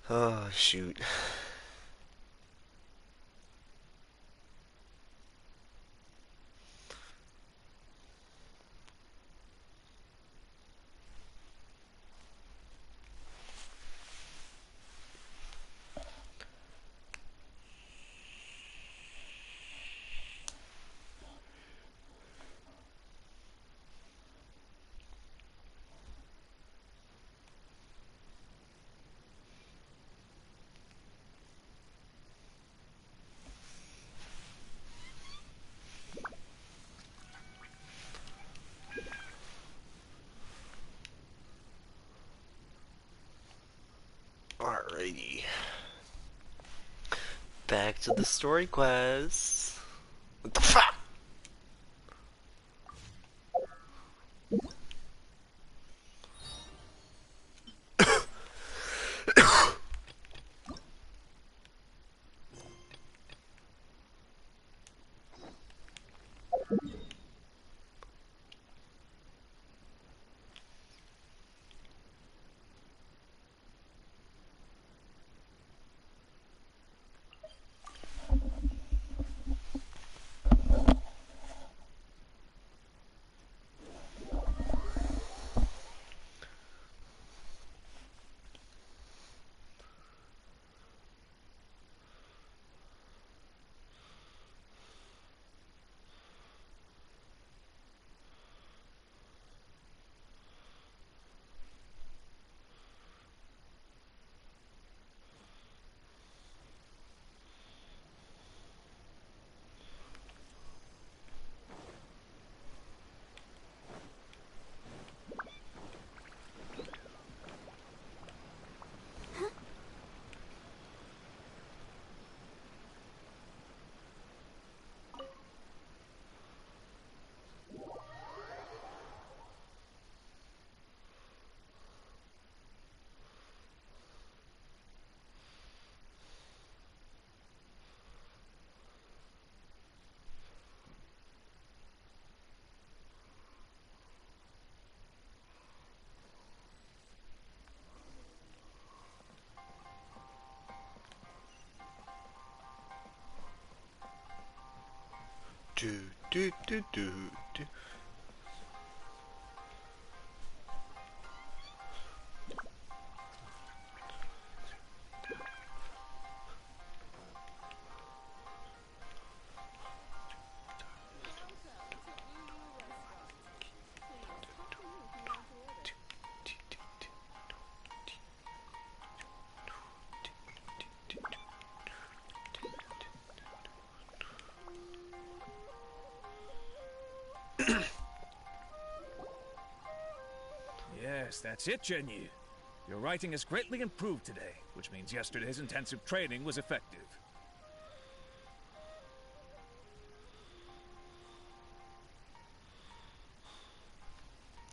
Oh, shoot. Alrighty. Back to the story quest. What the fuck? Do, do, do, do, do. Yes, that's it, Genyu. Your writing has greatly improved today, which means yesterday's intensive training was effective.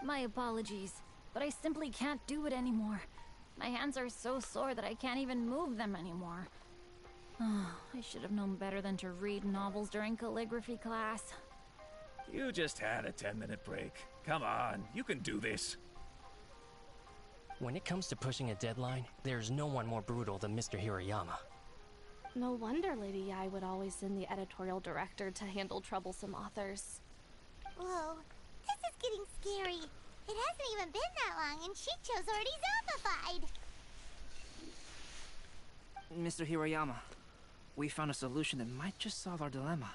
My apologies, but I simply can't do it anymore. My hands are so sore that I can't even move them anymore. I should have known better than to read novels during calligraphy class. You just had a 10-minute break. Come on, you can do this. When it comes to pushing a deadline, there's no one more brutal than Mr. Hirayama. No wonder Lady Yai would always send the editorial director to handle troublesome authors. Whoa, this is getting scary. It hasn't even been that long and Shicho's already zombified. Mr. Hirayama, we found a solution that might just solve our dilemma.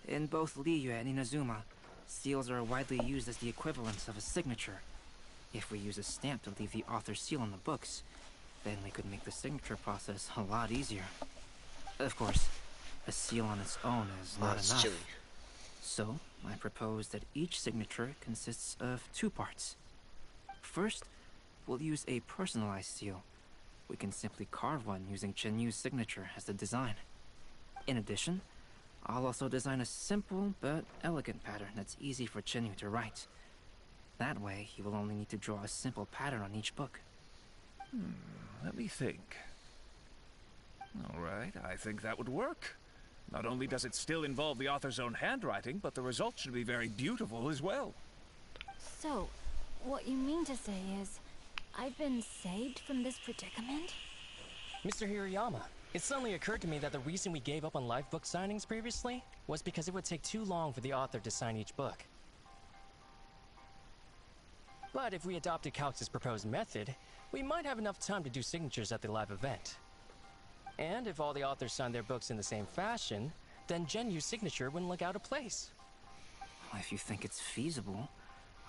In both Liyue and Inazuma, seals are widely used as the equivalents of a signature. If we use a stamp to leave the author's seal on the books, then we could make the signature process a lot easier. Of course, a seal on its own is not enough. Chilly. So, I propose that each signature consists of two parts. First, we'll use a personalized seal. We can simply carve one using Chenyu's signature as the design. In addition, I'll also design a simple but elegant pattern that's easy for Chenyu to write. That way, he will only need to draw a simple pattern on each book. Let me think. All right, I think that would work. Not only does it still involve the author's own handwriting, but the result should be very beautiful as well. So, what you mean to say is, I've been saved from this predicament? Mr. Hirayama, it suddenly occurred to me that the reason we gave up on live book signings previously was because it would take too long for the author to sign each book. But if we adopted Calx's proposed method, we might have enough time to do signatures at the live event. And if all the authors signed their books in the same fashion, then Genyu's signature wouldn't look out of place. Well, if you think it's feasible,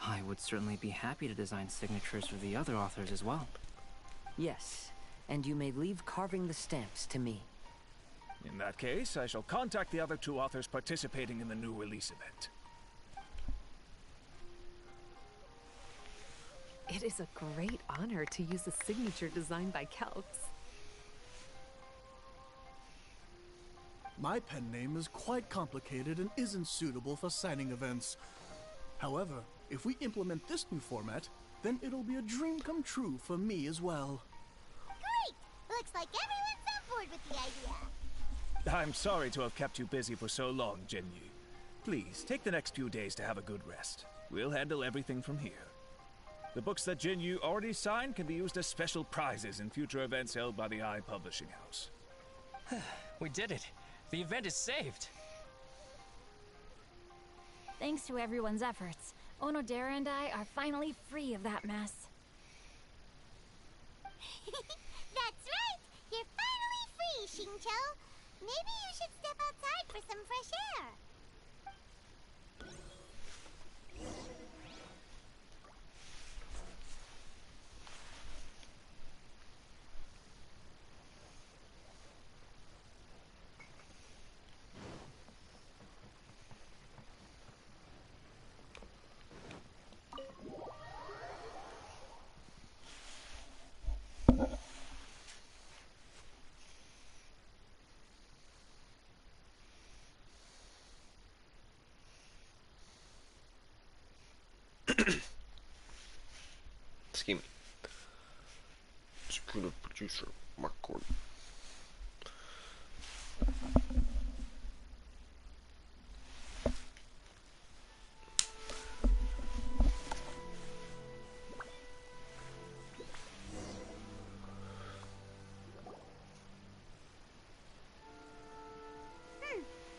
I would certainly be happy to design signatures for the other authors as well. Yes, and you may leave carving the stamps to me. In that case, I shall contact the other 2 authors participating in the new release event. It is a great honor to use a signature designed by Calx. My pen name is quite complicated and isn't suitable for signing events. However, if we implement this new format, then it'll be a dream come true for me as well. Great! Looks like everyone's on board with the idea. I'm sorry to have kept you busy for so long, Genyu. Please, take the next few days to have a good rest. We'll handle everything from here. The books that Genyu already signed can be used as special prizes in future events held by the Eye Publishing House. We did it. The event is saved. Thanks to everyone's efforts, Onodera and I are finally free of that mess. That's right! You're finally free, Xingqiu! Maybe you should step outside for some fresh air. Excuse me. Executive producer, Mark Gordon.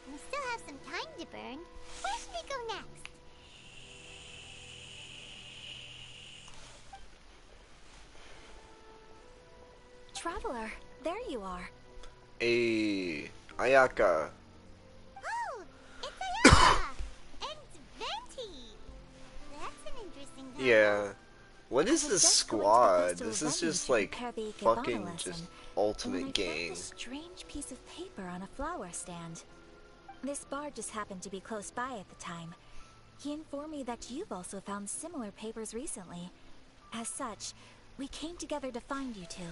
We still have some time to burn. Where should we go next? Traveler, there you are. Hey, Ayaka. Oh, it's Ayaka! And Venti! That's an interesting combo. Yeah. What is I was this just going to the squad? Crystal This is Venue just to like prepare the Ikebana fucking lesson, just when ultimate I gang. found this strange piece of paper on a flower stand. This bard just happened to be close by at the time. He informed me that you've also found similar papers recently. As such, we came together to find you two.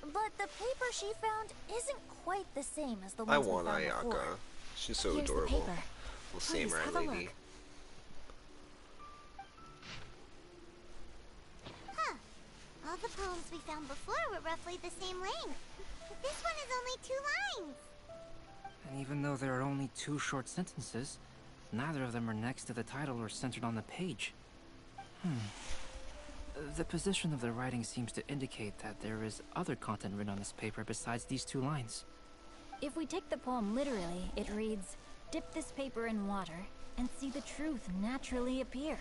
But the paper she found isn't quite the same as the I ones we want found Ayaka. before. She's so Here's the adorable. paper. Well, same Please, right, have a lady. look. Huh. All the poems we found before were roughly the same length. But this one is only 2 lines. And even though there are only 2 short sentences, neither of them are next to the title or centered on the page. The position of the writing seems to indicate that there is other content written on this paper besides these 2 lines. If we take the poem literally, it reads, "Dip this paper in water and see the truth naturally appear."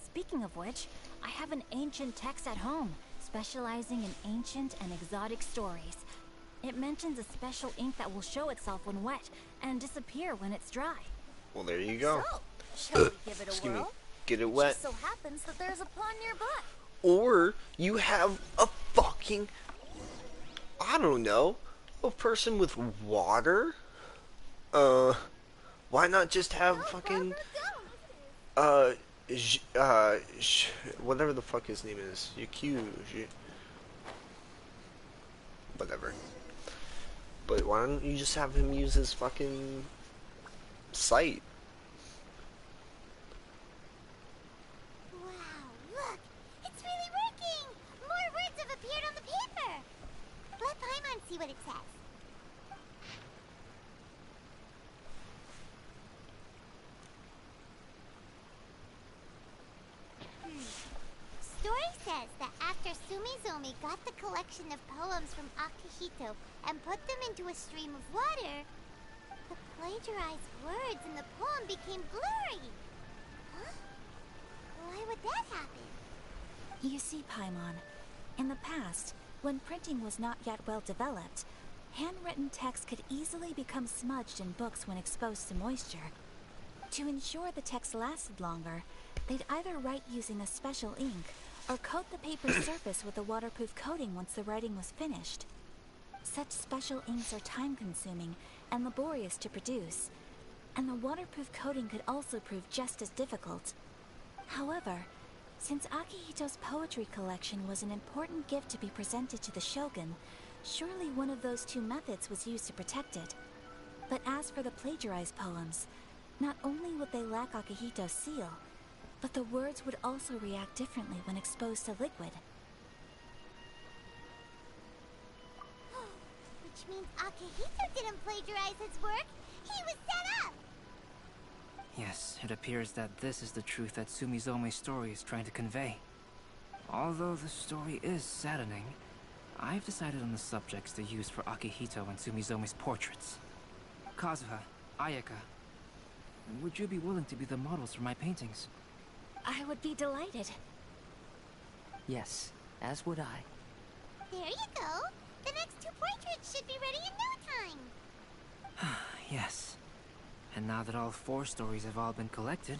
Speaking of which, I have an ancient text at home, specializing in ancient and exotic stories. It mentions a special ink that will show itself when wet and disappear when it's dry. Well, there you go. So, shall we give it a Excuse me. whirl? Get it It wet. just so happens that there's a pond nearby. Or you have a fucking, I don't know, a person with water? Why not just have fucking, whatever the fuck his name is, whatever. But why don't you just have him use his fucking sight? Wow, look! It's really working! More words have appeared on the paper! Let Paimon see what it says. Story says that after Sumizo Sumizomi got the collection of poems from Akihito and put them into a stream of water, the plagiarized words in the poem became blurry. Huh? Why would that happen? You see, Paimon, in the past, when printing was not yet well developed, handwritten text could easily become smudged in books when exposed to moisture. To ensure the text lasted longer, they'd either write using a special ink or coat the paper's surface with a waterproof coating once the writing was finished. Such special inks are time-consuming and laborious to produce, and the waterproof coating could also prove just as difficult. However, since Akihito's poetry collection was an important gift to be presented to the Shogun, surely one of those two methods was used to protect it. But as for the plagiarized poems, not only would they lack Akihito's seal, but the words would also react differently when exposed to liquid. Which means Akihito didn't plagiarize his work. He was set up! Yes, it appears that this is the truth that Sumizome's story is trying to convey. Although the story is saddening, I've decided on the subjects to use for Akihito and Sumizome's portraits. Kazuha, Ayaka, would you be willing to be the models for my paintings? I would be delighted. Yes, as would I. There you go. The next two portraits should be ready in no time. Yes. And now that all 4 stories have all been collected,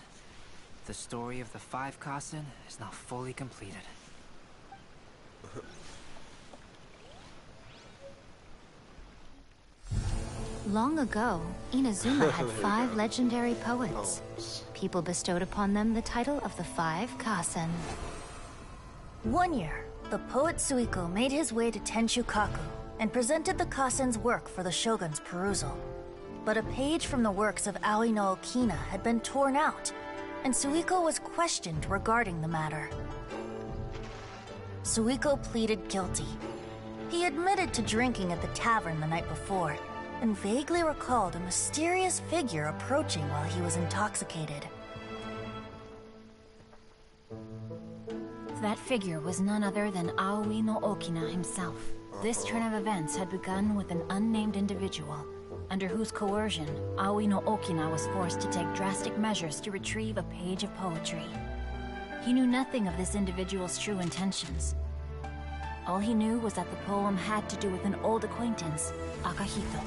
the story of the 5 Kasen is now fully completed. Long ago, Inazuma had 5 legendary poets. People bestowed upon them the title of the 5 Kasen. One year, the poet Suiko made his way to Tenshukaku and presented the Kasen's work for the shogun's perusal. But a page from the works of Aoi no Okina had been torn out, and Suiko was questioned regarding the matter. Suiko pleaded guilty. He admitted to drinking at the tavern the night before, and vaguely recalled a mysterious figure approaching while he was intoxicated. That figure was none other than Aoi no Okina himself. This turn of events had begun with an unnamed individual, under whose coercion, Aoi no Okina was forced to take drastic measures to retrieve a page of poetry. He knew nothing of this individual's true intentions. All he knew was that the poem had to do with an old acquaintance, Akihito.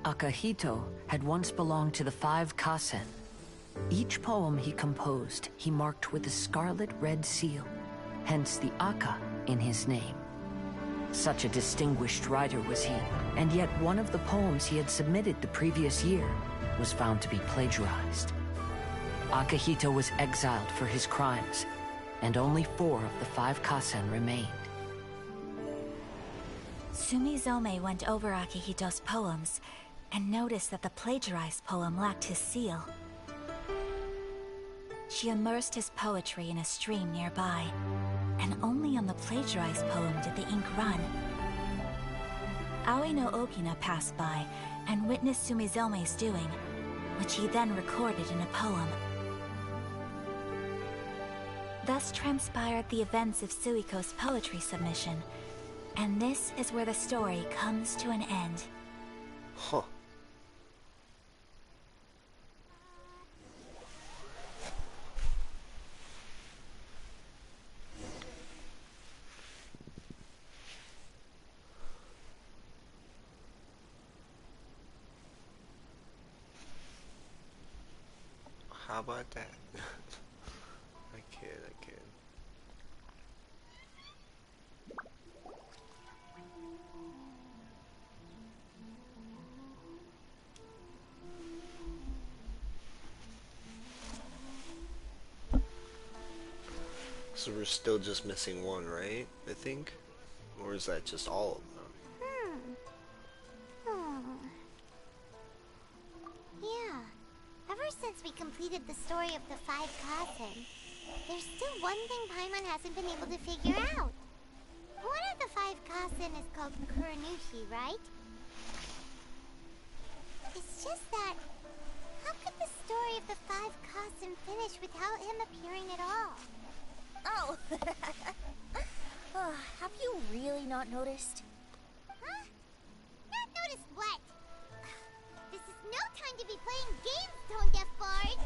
Akihito had once belonged to the 5 Kasen. Each poem he composed, he marked with a scarlet red seal, hence the Aka in his name. Such a distinguished writer was he, and yet one of the poems he had submitted the previous year was found to be plagiarized. Akihito was exiled for his crimes, and only 4 of the 5 Kasen remained. Sumizome went over Akihito's poems and noticed that the plagiarized poem lacked his seal. She immersed his poetry in a stream nearby, and only on the plagiarized poem did the ink run. Aoi no Okina passed by and witnessed Sumizome's doing, which he then recorded in a poem. Thus transpired the events of Suiko's poetry submission, and this is where the story comes to an end. Huh. How about that? I kid. So we're still just missing one, right? I think? Or is that just all of them? Yeah. Ever since we completed the story of the 5 Kasen, there's still one thing Paimon hasn't been able to figure out. One of the 5 Kasen is called Kuranushi, right? It's just that, how could the story of the 5 Kasen finish without him appearing at all? Oh, really not noticed? Huh? Not noticed what? This is no time to be playing games, Tone Deaf Bard!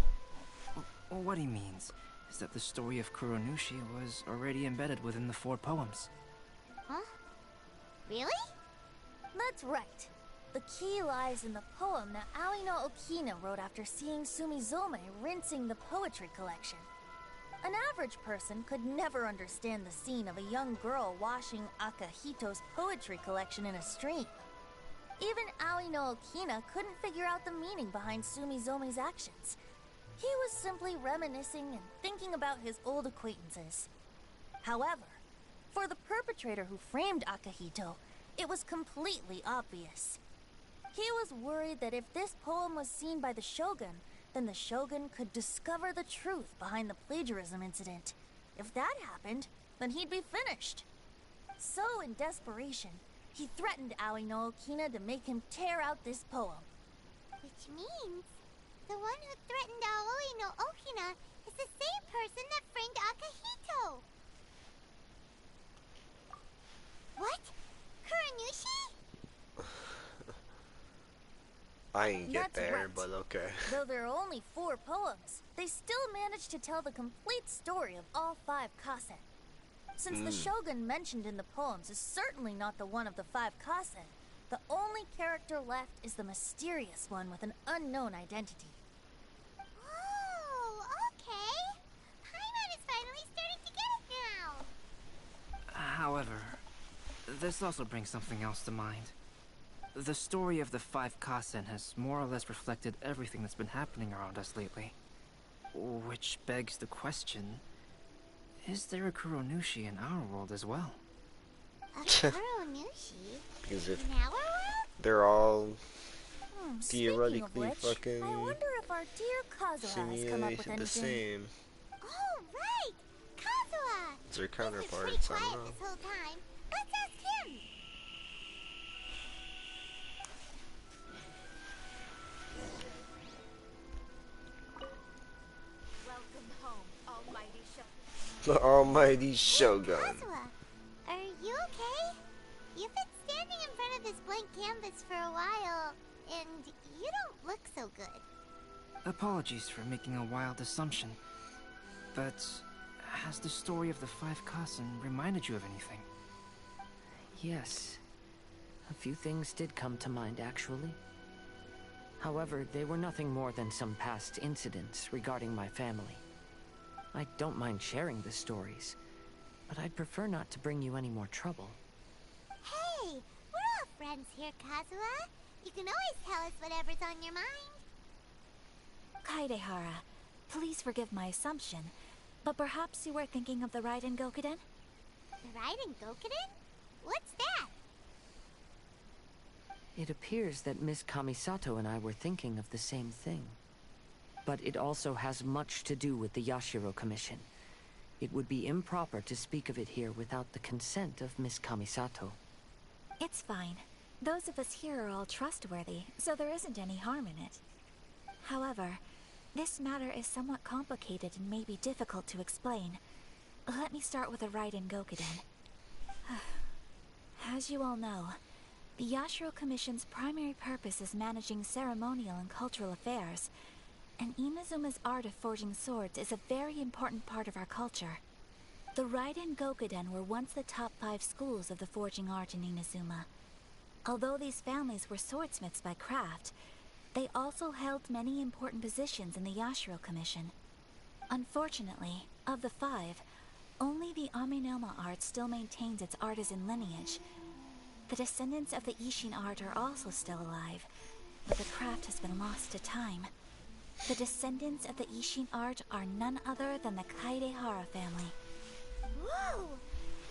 What he means is that the story of Kuronushi was already embedded within the 4 poems. Huh? Really? That's right. The key lies in the poem that Aoi no Okina wrote after seeing Sumizome rinsing the poetry collection. An average person could never understand the scene of a young girl washing Akahito's poetry collection in a stream. Even Aoi no Okina couldn't figure out the meaning behind Sumizome's actions. He was simply reminiscing and thinking about his old acquaintances. However, for the perpetrator who framed Akahito, it was completely obvious. He was worried that if this poem was seen by the Shogun, then the Shogun could discover the truth behind the plagiarism incident. If that happened, then he'd be finished. So, in desperation, he threatened Aoi no Okina to make him tear out this poem. Which means the one who threatened Aoi no Okina is the same person that framed Akahito. What? Kuranushi? I didn't get That's there, right. but okay. Though there are only 4 poems, they still managed to tell the complete story of all 5 kasen. Since the Shogun mentioned in the poems is certainly not the one of the 5 kasen, the only character left is the mysterious one with an unknown identity. Oh, okay. Paimon is finally starting to get it now. However, this also brings something else to mind. The story of the 5 kasen has more or less reflected everything that's been happening around us lately. Which begs the question, is there a Kuronushi in our world as well? A Kuranushi? Because if In our world? they're all Speaking of theoretically which, fucking I wonder if our dear Kazuha has come up with simulated the anything. same Oh, right! Kazuha! as their He's been pretty counterparts, I quiet don't know. this whole time. Let's ask him! Welcome home, almighty Shogun. The almighty Shogun. Kazuha, are you okay? You've been standing in front of this blank canvas for a while, and you don't look so good. Apologies for making a wild assumption, but has the story of the 5 kasen reminded you of anything? Yes. A few things did come to mind, actually. However, they were nothing more than some past incidents regarding my family. I don't mind sharing the stories, but I'd prefer not to bring you any more trouble. Hey, we're all friends here, Kazuha. You can always tell us whatever's on your mind. Kaidehara, please forgive my assumption, but perhaps you were thinking of the Raiden Gokuden? The Raiden Gokuden? What's that? It appears that Miss Kamisato and I were thinking of the same thing. But it also has much to do with the Yashiro Commission. It would be improper to speak of it here without the consent of Miss Kamisato. It's fine. Those of us here are all trustworthy, so there isn't any harm in it. However, this matter is somewhat complicated and may be difficult to explain. Let me start with the Raiden Gokuden. As you all know, the Yashiro Commission's primary purpose is managing ceremonial and cultural affairs, and Inazuma's art of forging swords is a very important part of our culture. The Raiden Gokuden were once the top 5 schools of the forging art in Inazuma. Although these families were swordsmiths by craft, they also held many important positions in the Yashiro Commission. Unfortunately, of the 5, only the Aminoma art still maintains its artisan lineage. The descendants of the Ishin art are also still alive, but the craft has been lost to time. The descendants of the Ishin art are none other than the Kaidehara family. Whoa!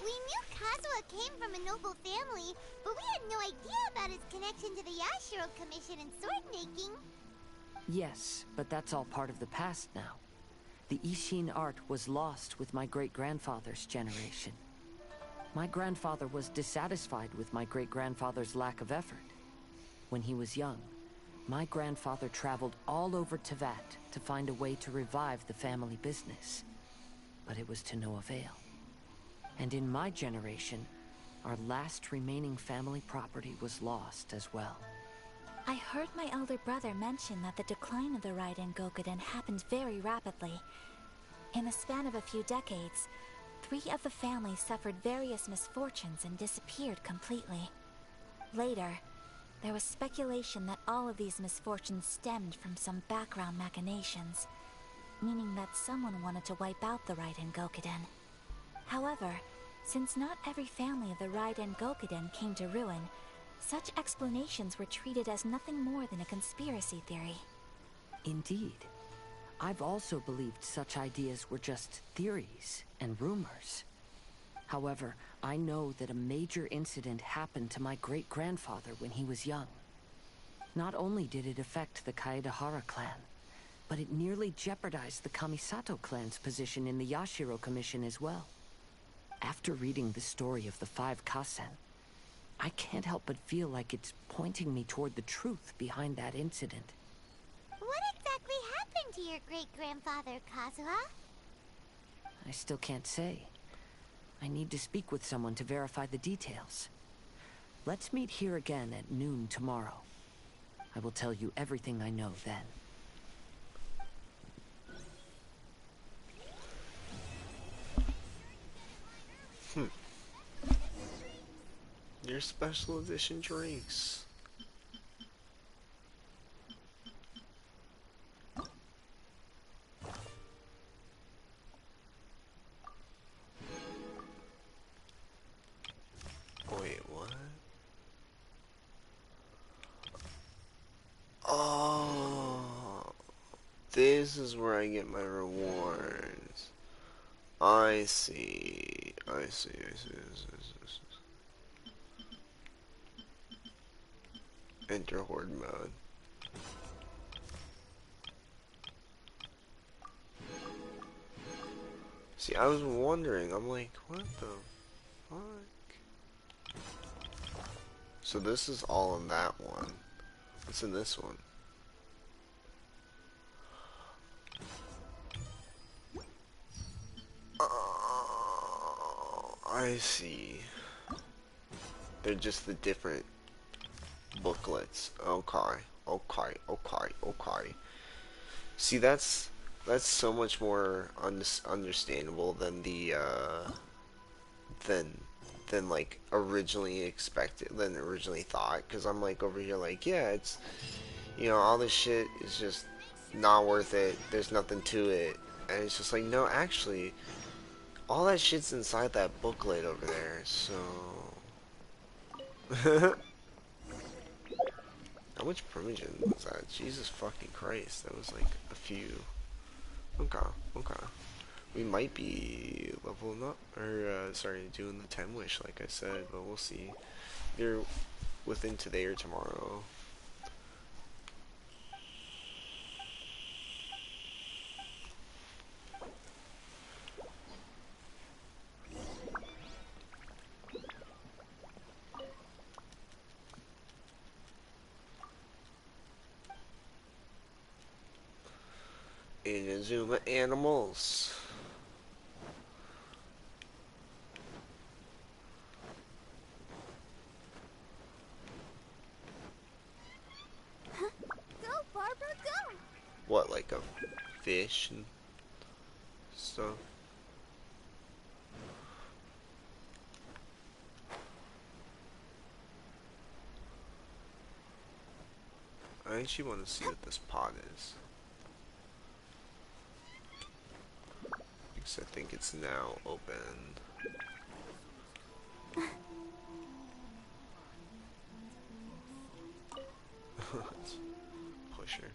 We knew Kazuha came from a noble family, but we had no idea about his connection to the Yashiro Commission and sword making. Yes, but that's all part of the past now. The Ishin art was lost with my great-grandfather's generation. My grandfather was dissatisfied with my great-grandfather's lack of effort. When he was young, my grandfather traveled all over Tevat to find a way to revive the family business. But it was to no avail. And in my generation, our last remaining family property was lost as well. I heard my elder brother mention that the decline of the Raiden Gokuden happened very rapidly. In the span of a few decades, 3 of the families suffered various misfortunes and disappeared completely. Later, there was speculation that all of these misfortunes stemmed from some background machinations, meaning that someone wanted to wipe out the Raiden Gokuden. However, since not every family of the Raiden Gokuden came to ruin, such explanations were treated as nothing more than a conspiracy theory. Indeed. I've also believed such ideas were just theories and rumors. However, I know that a major incident happened to my great-grandfather when he was young. Not only did it affect the Kaedahara clan, but it nearly jeopardized the Kamisato clan's position in the Yashiro Commission as well. After reading the story of the 5 Kasen, I can't help but feel like it's pointing me toward the truth behind that incident. What exactly happened to your great-grandfather, Kazuha? I still can't say. I need to speak with someone to verify the details. Let's meet here again at noon tomorrow. I will tell you everything I know then. Your special edition drinks. Wait, what? Oh, this is where I get my rewards. I see. I see. Enter horde mode. See, I was wondering, I'm like, what the fuck? So this is all in that one. What's in this one? Oh, I see. They're just the different booklets. Okay. See, that's so much more understandable than the than like originally thought, because I'm like over here like, yeah, it's, you know, all this shit is just not worth it, there's nothing to it, and it's just like, no, actually all that shit's inside that booklet over there. So how much primogen was that? Jesus fucking Christ, that was like a few. Okay. We might be leveling up, or sorry, doing the 10 wish like I said, but we'll see. Either within today or tomorrow. Inazuma animals. Go, Barbara, go! What, like a fish and stuff? I actually want to see what this pot is. Because I think it's now open. Pusher.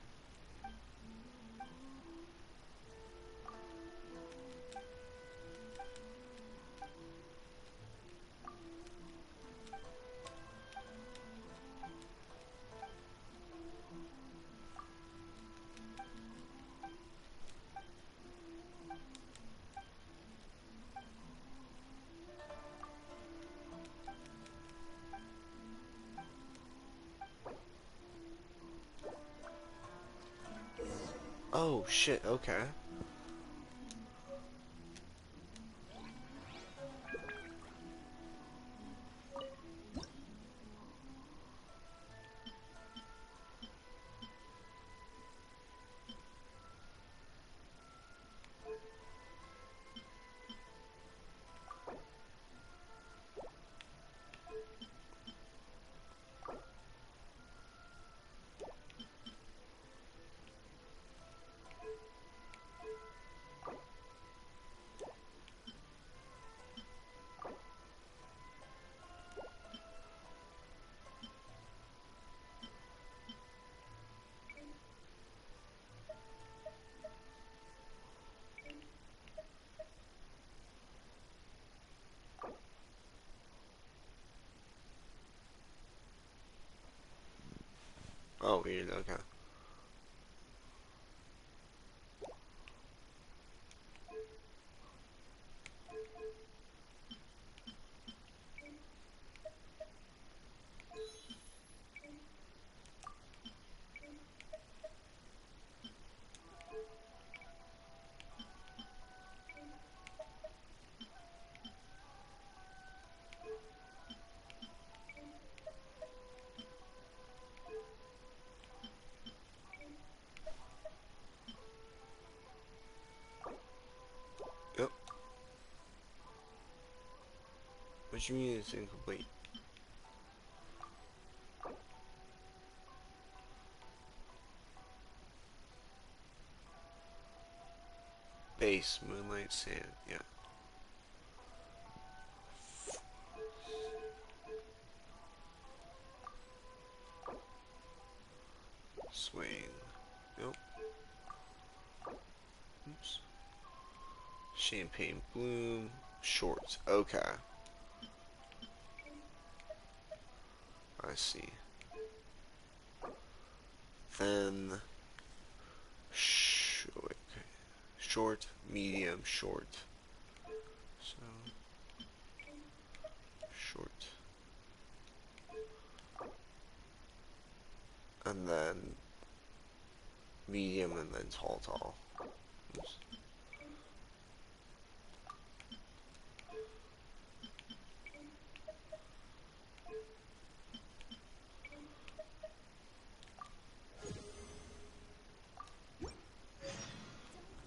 Oh shit, okay. Oh, weird. Okay. Yep. What you mean it's incomplete? Base, moonlight, sand, yeah. Swing. Nope. Oops. Champagne bloom. Shorts. Okay. I see. Then short, medium, short. So short. And then medium and then tall, tall. Oops.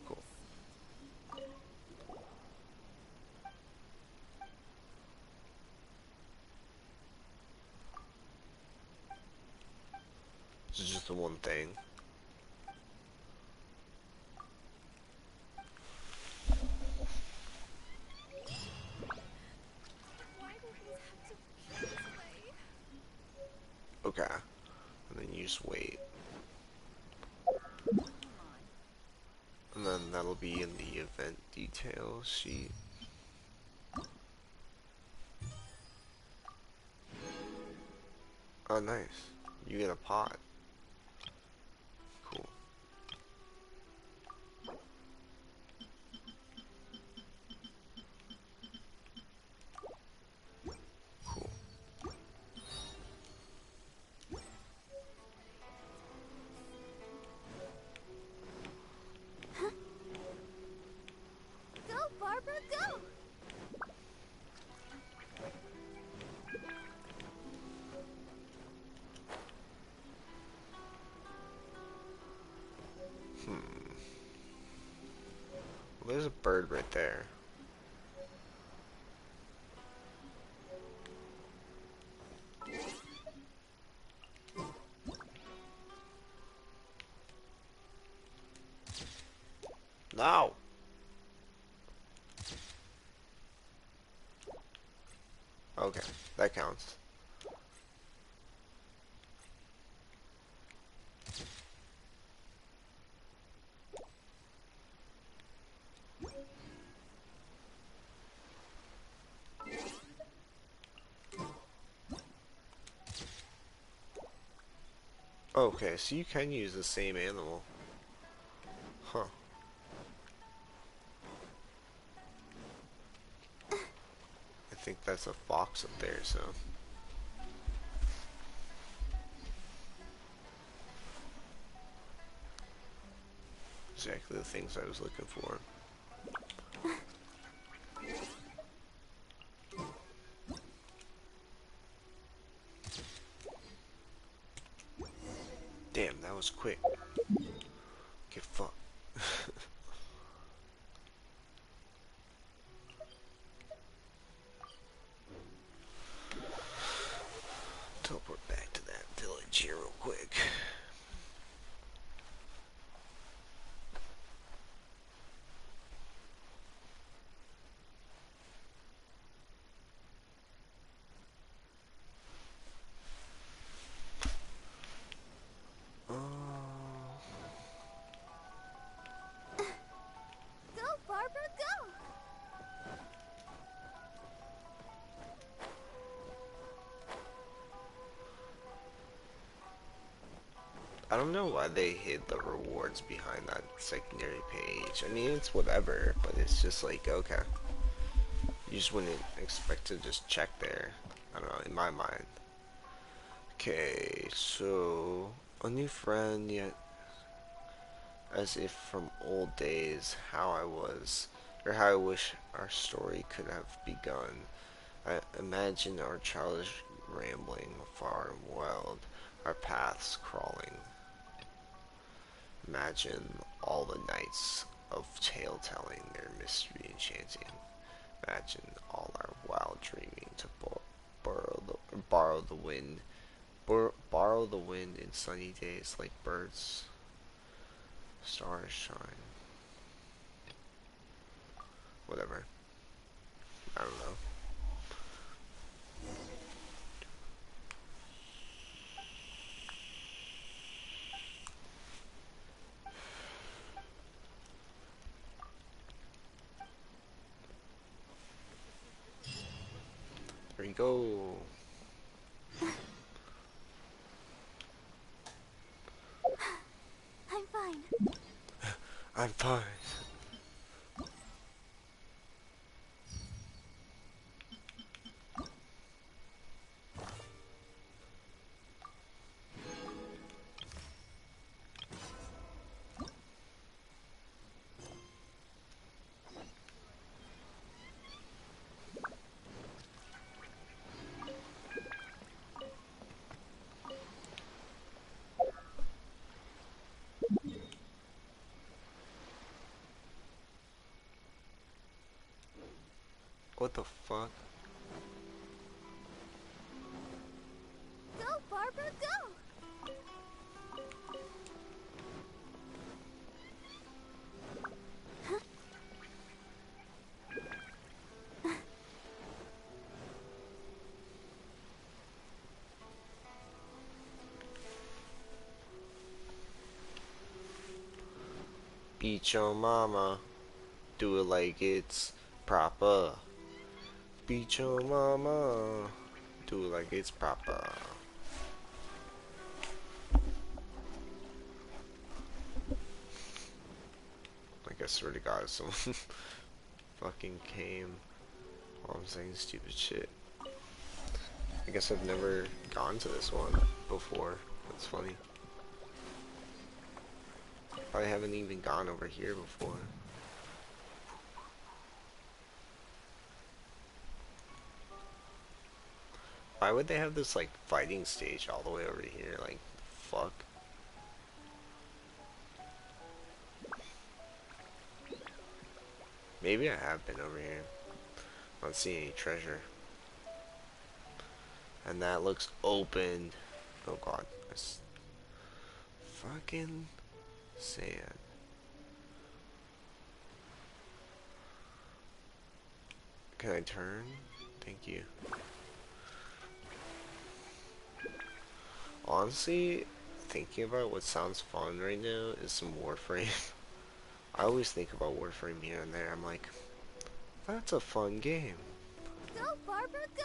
Cool. This is just the one thing. Okay. And then you just wait. And then that'll be in the event details sheet. Oh, nice. You get a pot. Cool. Cool. Go, Barbara, go! Well, there's a bird right there. No! Okay, that counts. Okay, so you can use the same animal. Huh. I think that's a fox up there, so. Exactly the things I was looking for. Damn, that was quick. Get fucked. Teleport back to that village here real quick. don't know why they hid the rewards behind that secondary page. I mean, it's whatever, but it's just like, okay. You just wouldn't expect to just check there. I don't know, in my mind. Okay, so a new friend, yet as if from old days, how I was, or how I wish our story could have begun. I imagine our childish rambling far and wild, our paths crawling. Imagine all the nights of tale telling, their mystery enchanting. Imagine all our wild dreaming to borrow the wind, borrow the wind in sunny days like birds. Stars shine. Whatever. I don't know. There you go. I'm fine. I'm fine. What the fuck? Go, Barbara, go! Beat your mama. Do it like it's proper. Beat your mama. Do it like it's proper. Like I swear to God, if someone fucking came while I'm saying stupid shit. I guess I've never gone to this one before. That's funny. Probably haven't even gone over here before. Why would they have this like fighting stage all the way over here? Like, fuck. Maybe I have been over here. I don't see any treasure. And that looks open. Oh god. That's fucking sand. Can I turn? Thank you. Honestly, thinking about what sounds fun right now is some Warframe. I always think about Warframe here and there. I'm like, that's a fun game. Go, Barbara, go!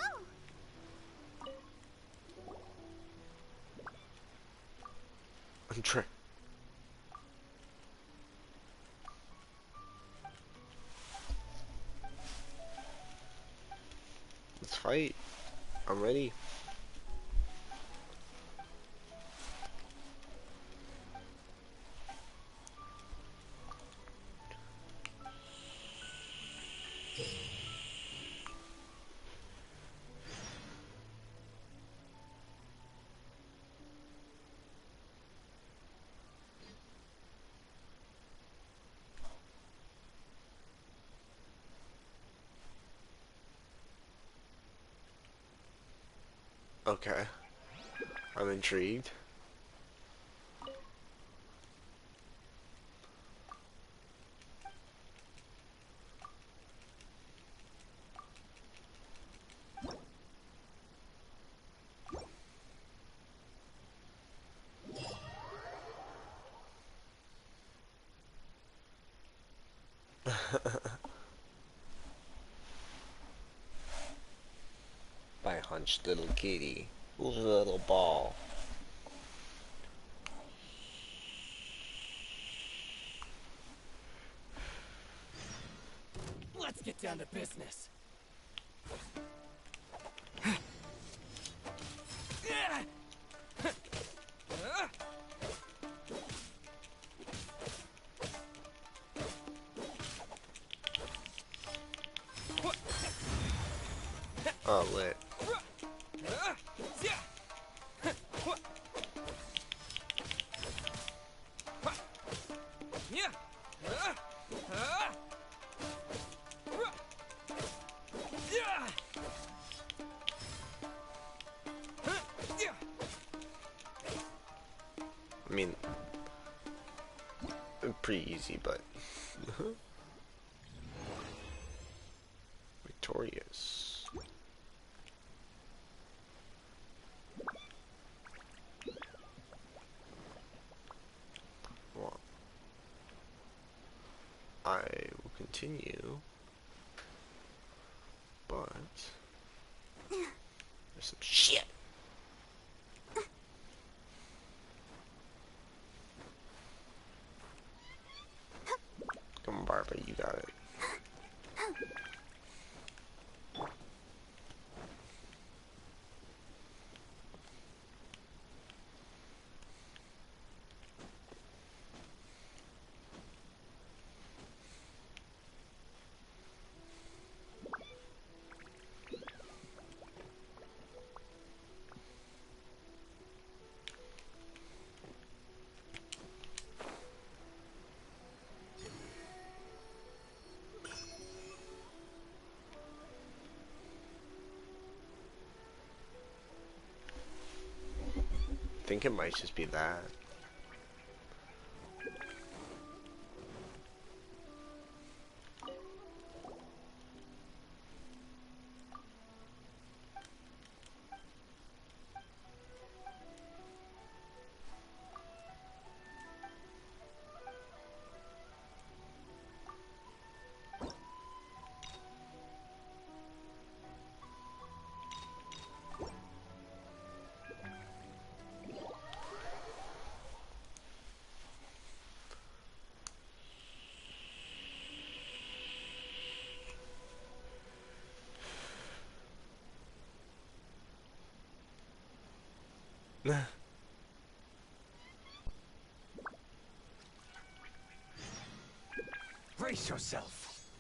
I'm trying. Let's fight. I'm ready. Okay. I'm intrigued. By hunched little kitty. Little ball. business. Oh, lit. I mean, pretty easy, but victorious. Well, I will continue, but there's some shit. Come on, Barbara, you got it. I think it might just be that. Brace yourself.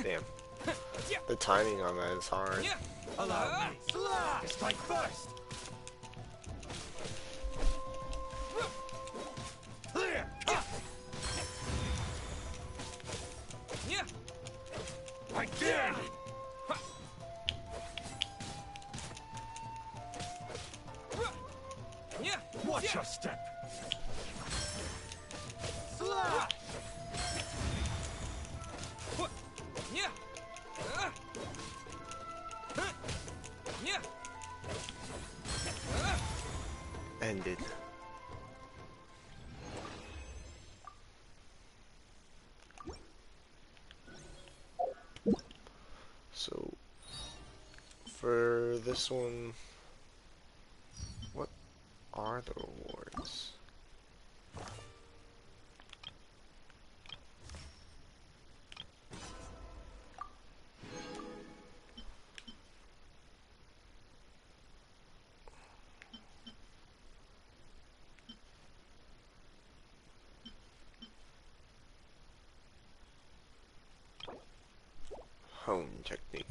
Damn. The timing on that is hard. Allow me to strike first. Clear. I dare you. Watch your step. Slash. Ended. So, for this one, what are the rewards? Hone technique.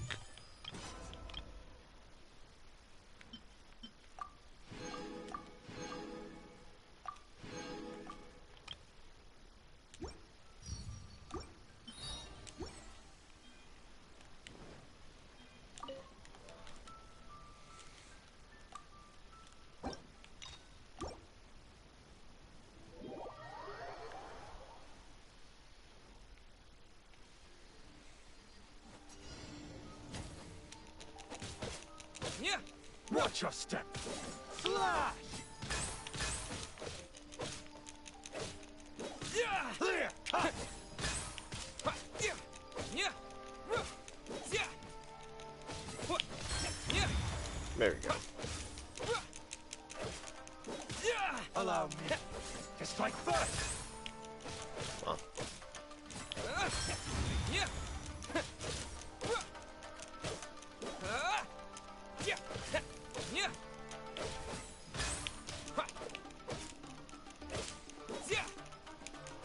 Watch your step. Slash. Clear. There we go. Allow me to strike first. Well,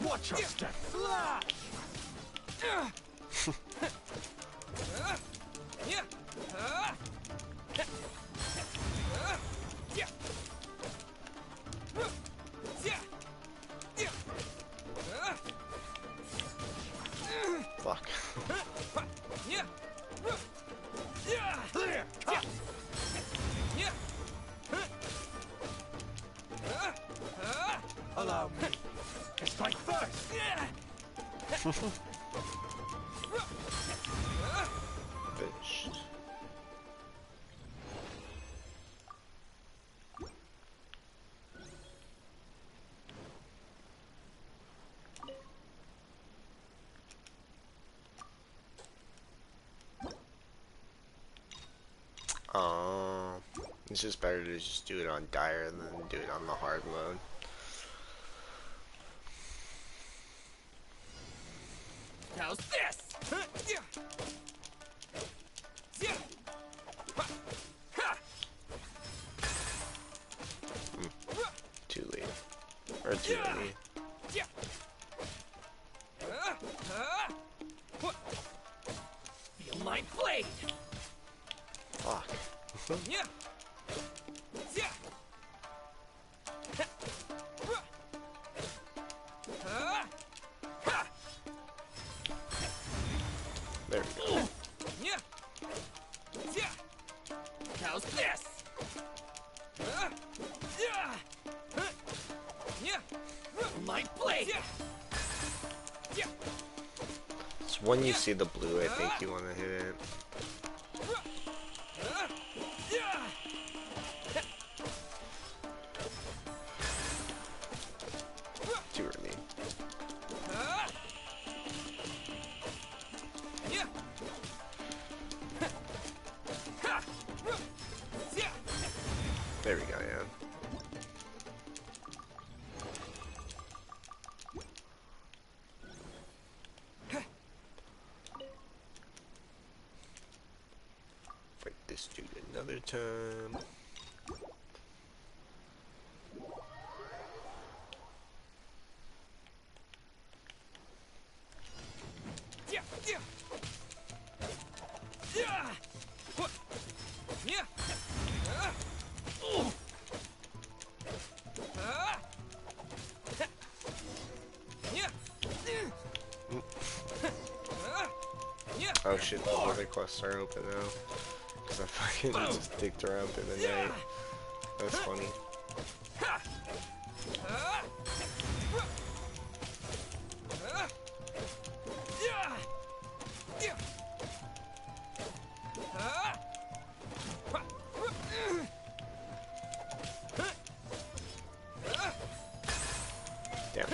Watch your step. fuck. Allow me to strike first. Finished. It's just better to just do it on dire than do it on the hard mode. How's this? Too late. Or too late. Feel my blade. Fuck. There we go. How's this? My blade. So when you see the blue, I think you want to hit it. Too early. There we go, yeah. Fight this dude another time. Oh shit, the other quests are open now. Cause I fucking just dicked around through the night. That's funny. Damn.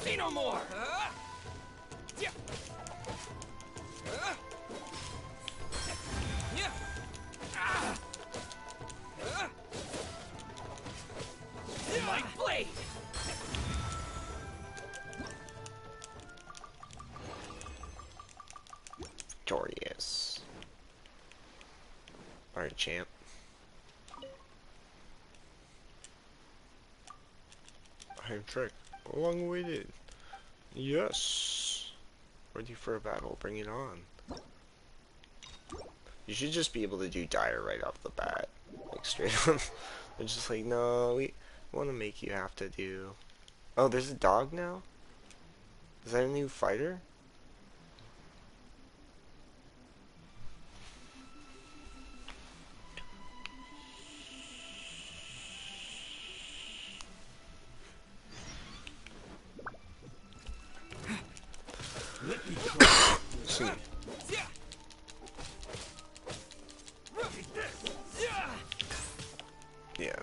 Say no more. My blade. Victorious. Alright, champ. Iron trick. Long awaited. Yes. Ready for a battle. Bring it on. You should just be able to do dire right off the bat. Like straight up. They're just like, no, we want to make you have to do... Oh, there's a dog now? Is that a new fighter? See. Yeah.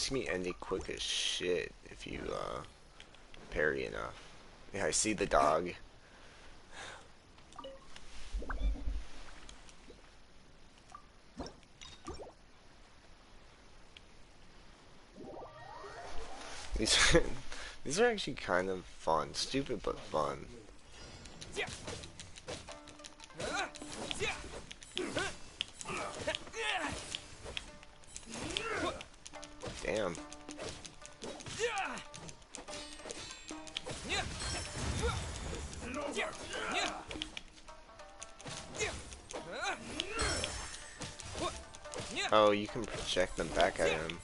This can be ended quick as shit if you parry enough. Yeah, I see the dog. These are, these are actually kind of fun. Stupid but fun. Damn. Oh, you can project them back at him.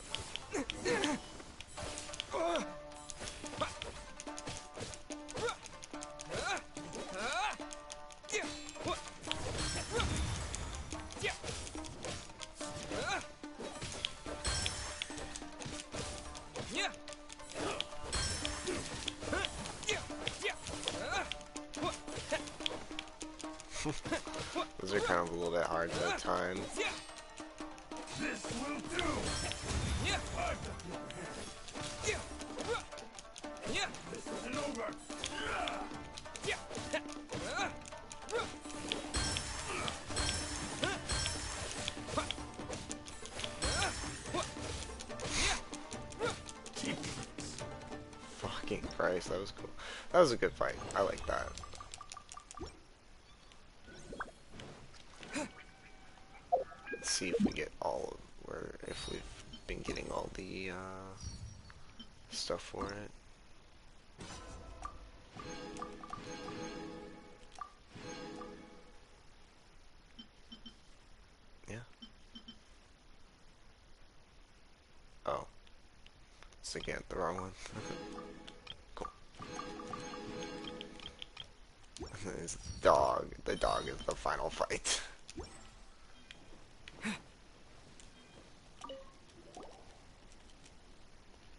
Those are kind of a little bit hard to time. This will do. This isn't over. Fucking Christ, that was cool. That was a good fight. I like that. Let's see if we get all of, or if we've been getting all the stuff for it. Yeah. Oh. It's again the wrong one. Cool. There's the dog. The dog is the final fight.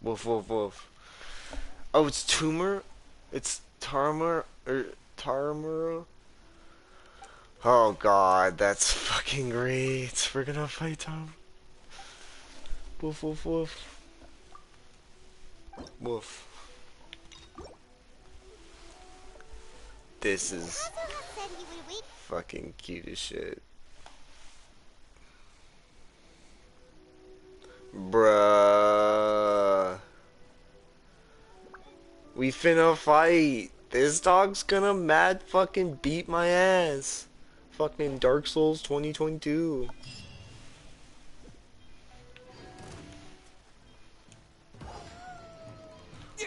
Woof woof woof. Oh, it's Tumor? It's Tarmur or Tarmur? Oh god, that's fucking great. We're gonna fight Tom. Woof woof woof. Woof. This is fucking cute as shit. Bruh. We finna fight. This dog's gonna mad fucking beat my ass. Fucking Dark Souls 2022.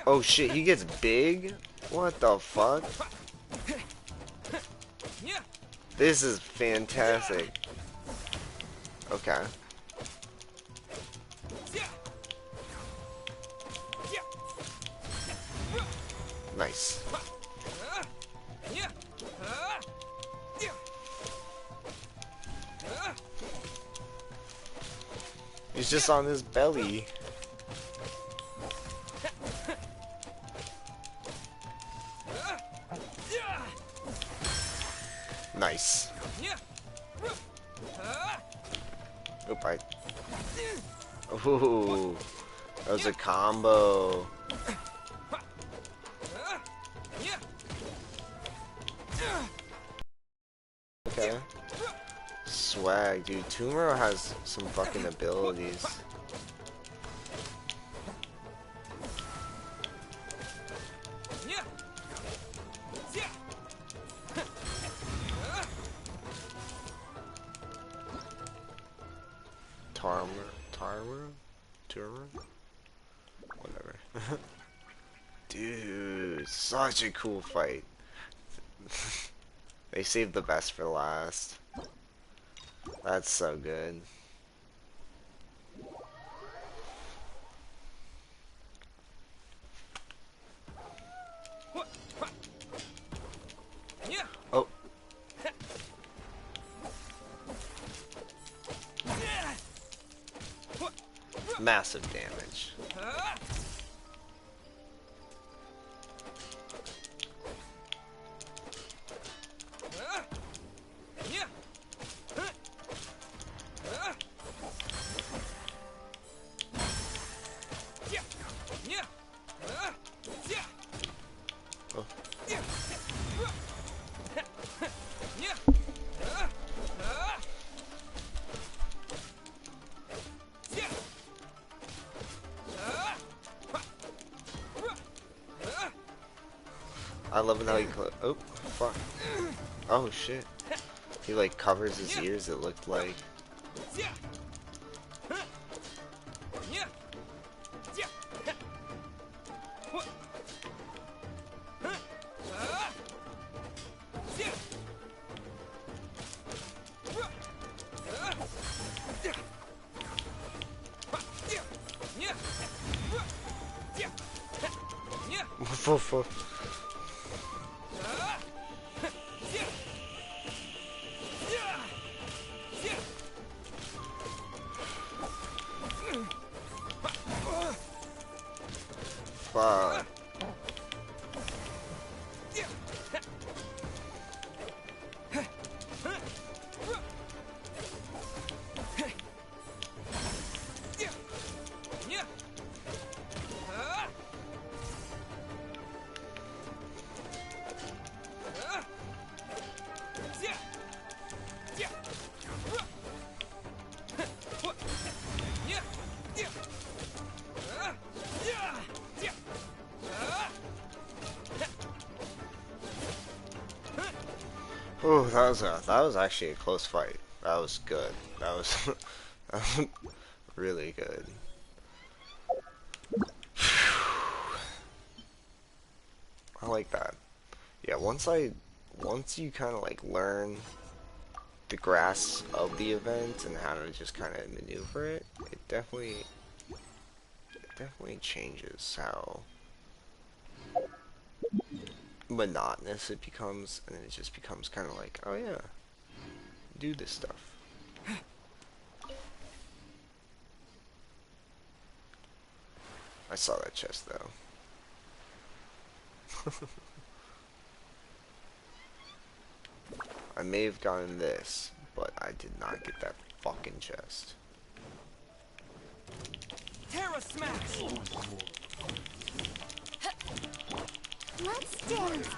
Oh shit, he gets big? What the fuck? This is fantastic. Okay. Nice. He's just on his belly. Nice. Oop, Ooh, that was a combo. Okay. Swag, dude. Tumor has some fucking abilities. Turmer? Whatever. Dude, such a cool fight. They saved the best for last. That's so good. Oh. Massive damage. I love it how he oh, fuck. Oh, shit. He, like, covers his ears, it looked like. Fuck. Oh, that was actually a close fight. That was good. That was, that was really good. I like that. Yeah, once you kind of like learn the grasp of the event and how to just kind of maneuver it, it definitely changes how monotonous it becomes, and it just becomes kind of like, oh yeah, do this stuff. I saw that chest though. I may have gotten this, but I did not get that fucking chest. Terra Smash! Let's dance.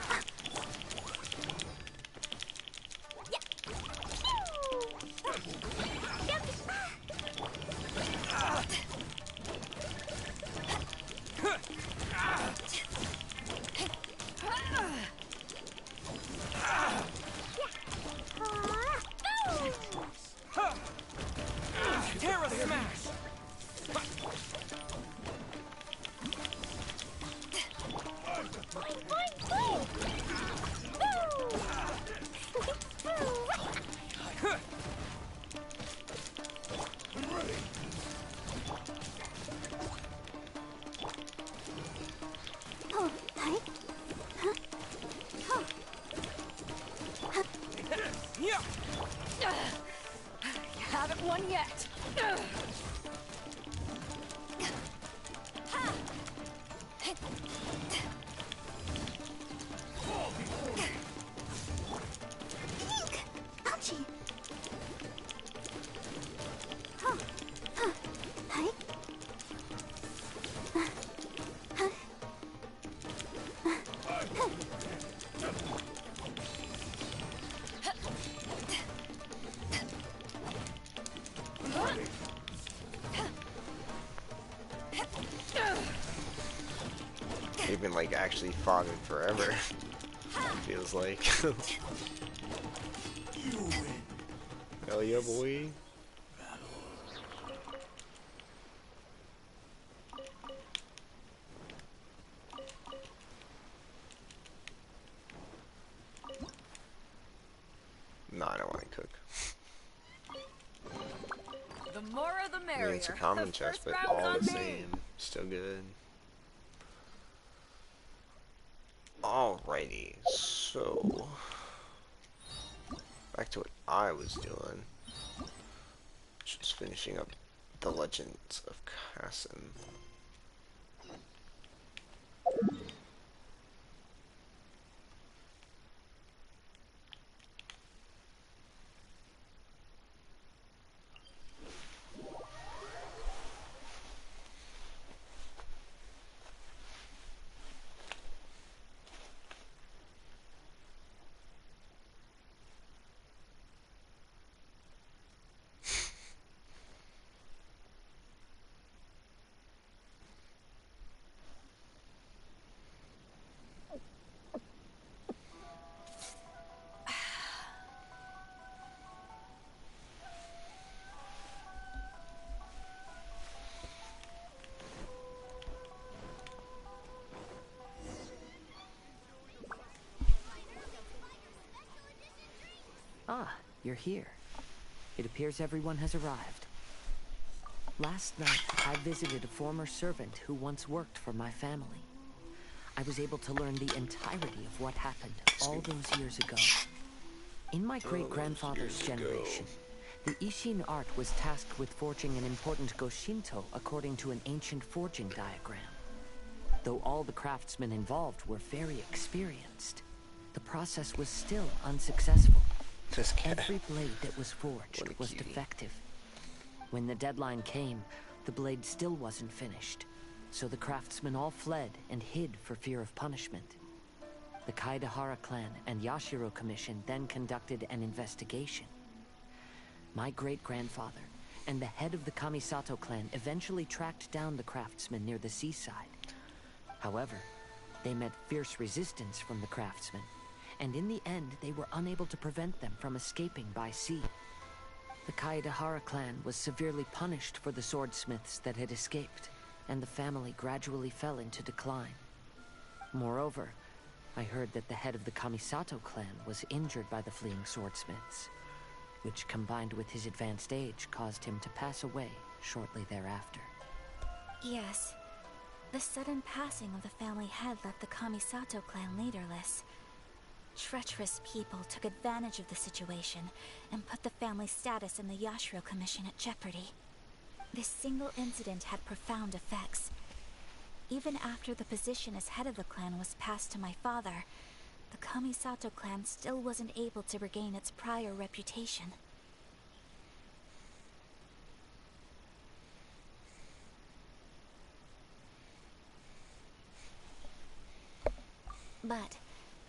Terra Smash! You haven't won yet. Ouchie. They've been like actually fought in forever. Feels like. Hell yeah, boy. No, I don't want to cook. The more the I merrier. mean, it's a common chest, but all the same, still good. Alrighty, so back to what I was doing, just finishing up the Legends of Kassan. Ah, you're here. It appears everyone has arrived. Last night, I visited a former servant who once worked for my family. I was able to learn the entirety of what happened all those years ago. In my great-grandfather's generation, the Ishin art was tasked with forging an important Goshinto according to an ancient forging diagram. Though all the craftsmen involved were very experienced, the process was still unsuccessful. Every blade that was forged was defective. When the deadline came, the blade still wasn't finished, so the craftsmen all fled and hid for fear of punishment. The Kaedahara clan and Yashiro Commission then conducted an investigation. My great-grandfather and the head of the Kamisato clan eventually tracked down the craftsmen near the seaside. However, they met fierce resistance from the craftsmen, and in the end they were unable to prevent them from escaping by sea. The Kaedahara clan was severely punished for the swordsmiths that had escaped, and the family gradually fell into decline. Moreover, I heard that the head of the Kamisato clan was injured by the fleeing swordsmiths, which combined with his advanced age caused him to pass away shortly thereafter. Yes. The sudden passing of the family head left the Kamisato clan leaderless. Treacherous people took advantage of the situation and put the family's status in the Yashiro Commission at jeopardy. This single incident had profound effects. Even after the position as head of the clan was passed to my father, the Kamisato clan still wasn't able to regain its prior reputation. But,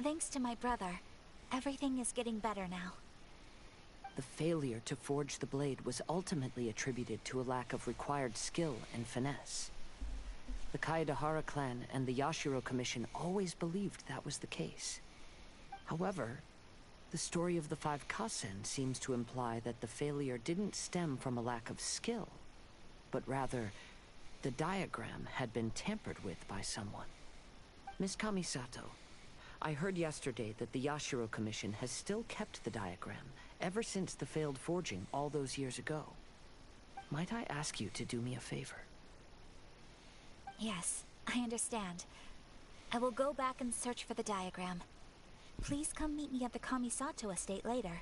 thanks to my brother, everything is getting better now. The failure to forge the blade was ultimately attributed to a lack of required skill and finesse. The Kaedahara clan and the Yashiro Commission always believed that was the case. However, the story of the 5 Kasen seems to imply that the failure didn't stem from a lack of skill, but rather, the diagram had been tampered with by someone. Miss Kamisato, I heard yesterday that the Yashiro Commission has still kept the diagram ever since the failed forging all those years ago. Might I ask you to do me a favor? Yes, I understand. I will go back and search for the diagram. Please come meet me at the Kamisato estate later.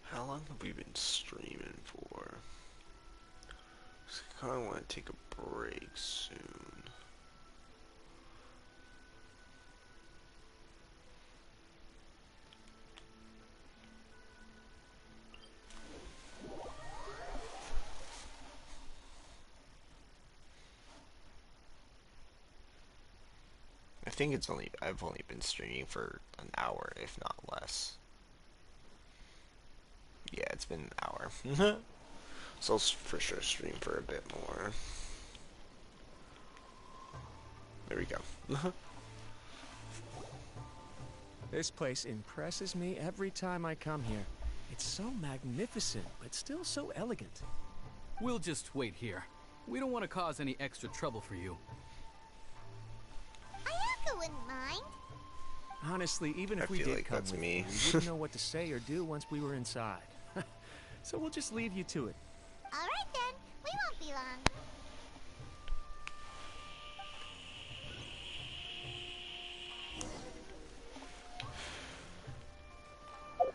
How long have we been streaming for? I kind of want to take a break soon. I think I've only been streaming for an hour, if not less. Yeah, it's been an hour. So I'll for sure stream for a bit more. There we go. This place impresses me every time I come here. It's so magnificent, but still so elegant. We'll just wait here. We don't want to cause any extra trouble for you. Ayaka wouldn't mind. Honestly, even if we did come with you, we wouldn't know what to say or do once we were inside. So we'll just leave you to it. All right then, we won't be long.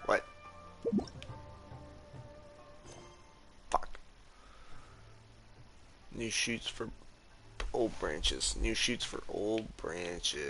What? Fuck. New shoots for old branches. New shoots for old branches.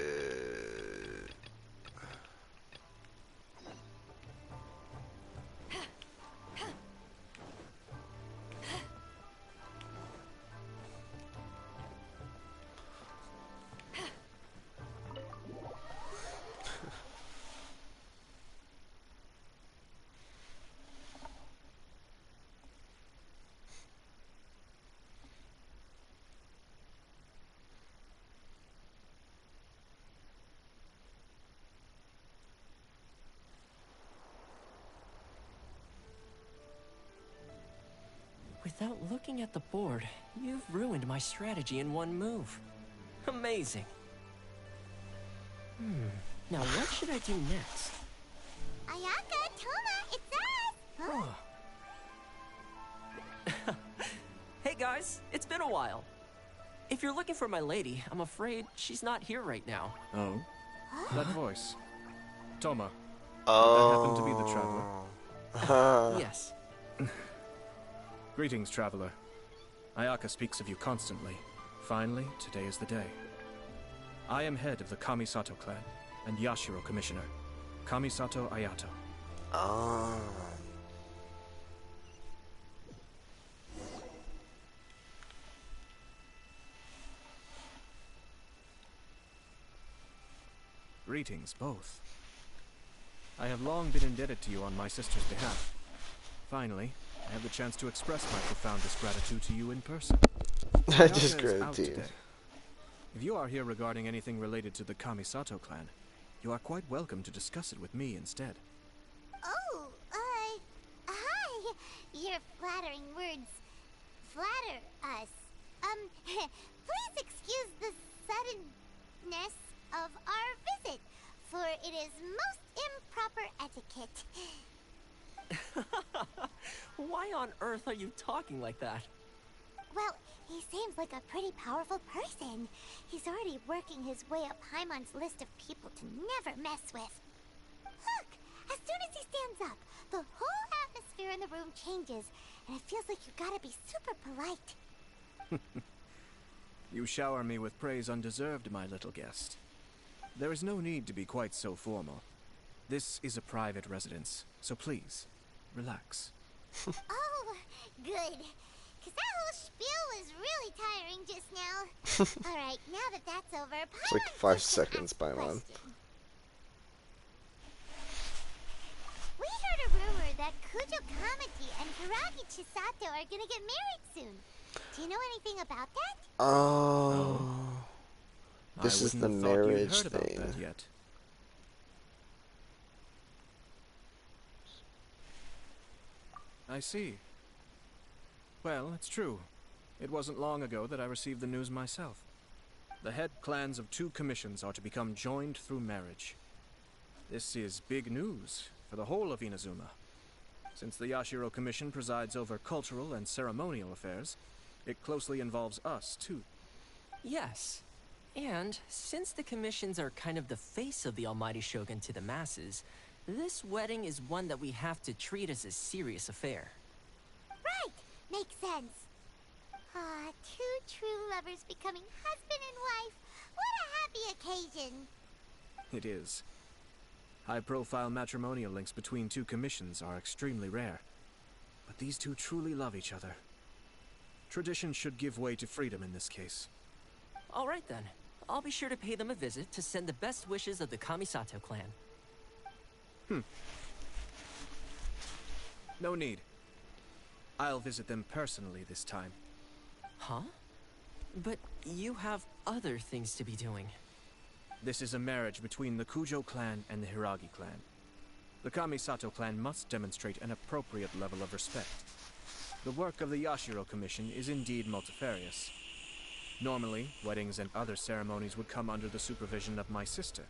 Without looking at the board, you've ruined my strategy in one move. Amazing. Now what should I do next? Ayaka, Toma, it's us! Huh? Hey guys, it's been a while. If you're looking for my lady, I'm afraid she's not here right now. Oh? That voice. Toma. Oh. That happened to be the traveler. Yes. Greetings, traveler. Ayaka speaks of you constantly. Finally, today is the day. I am head of the Kamisato clan and Yashiro commissioner, Kamisato Ayato. Oh. Greetings, both. I have long been indebted to you on my sister's behalf. Finally, I have the chance to express my profoundest gratitude to you in person. Just Ayaka is out gratitude. today. If you are here regarding anything related to the Kamisato clan, you are quite welcome to discuss it with me instead. Oh, hi. Your flattering words flatter us. Please excuse the suddenness of our visit, for it is most improper etiquette. Why on earth are you talking like that? Well, he seems like a pretty powerful person. He's already working his way up Paimon's list of people to never mess with. Look! As soon as he stands up, the whole atmosphere in the room changes, and it feels like you gotta be super polite. You shower me with praise undeserved, my little guest. There is no need to be quite so formal. This is a private residence, so please, relax. Oh, good. Because that whole spiel was really tiring just now. Alright, now that that's over, It's like 5 seconds, Paimon. We heard a rumor that Kujo Kamaki and Hiragi Chisato are gonna get married soon. Do you know anything about that? Oh. This is the marriage heard about thing. that yet. I see. Well, it's true. It wasn't long ago that I received the news myself. The head clans of 2 commissions are to become joined through marriage. This is big news for the whole of Inazuma. Since the Yashiro Commission presides over cultural and ceremonial affairs, it closely involves us, too. Yes. And since the commissions are kind of the face of the almighty shogun to the masses, this wedding is one that we have to treat as a serious affair. Right! Makes sense. Ah, 2 true lovers becoming husband and wife. What a happy occasion. It is. High-profile matrimonial links between 2 commissions are extremely rare. But these 2 truly love each other. Tradition should give way to freedom in this case. All right then. I'll be sure to pay them a visit to send the best wishes of the Kamisato clan. No need. I'll visit them personally this time. Huh? But you have other things to be doing. This is a marriage between the Kujo clan and the Hiragi clan. The Kamisato clan must demonstrate an appropriate level of respect. The work of the Yashiro Commission is indeed multifarious. Normally, weddings and other ceremonies would come under the supervision of my sister.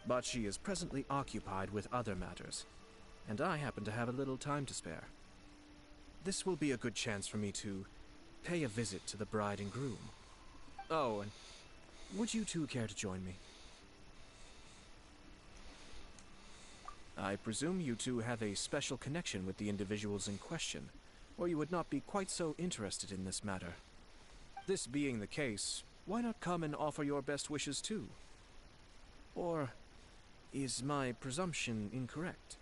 But she is presently occupied with other matters, and I happen to have a little time to spare. This will be a good chance for me to pay a visit to the bride and groom. Oh, and would you 2 care to join me? I presume you 2 have a special connection with the individuals in question, or you would not be quite so interested in this matter. This being the case, why not come and offer your best wishes too? Or is my presumption incorrect?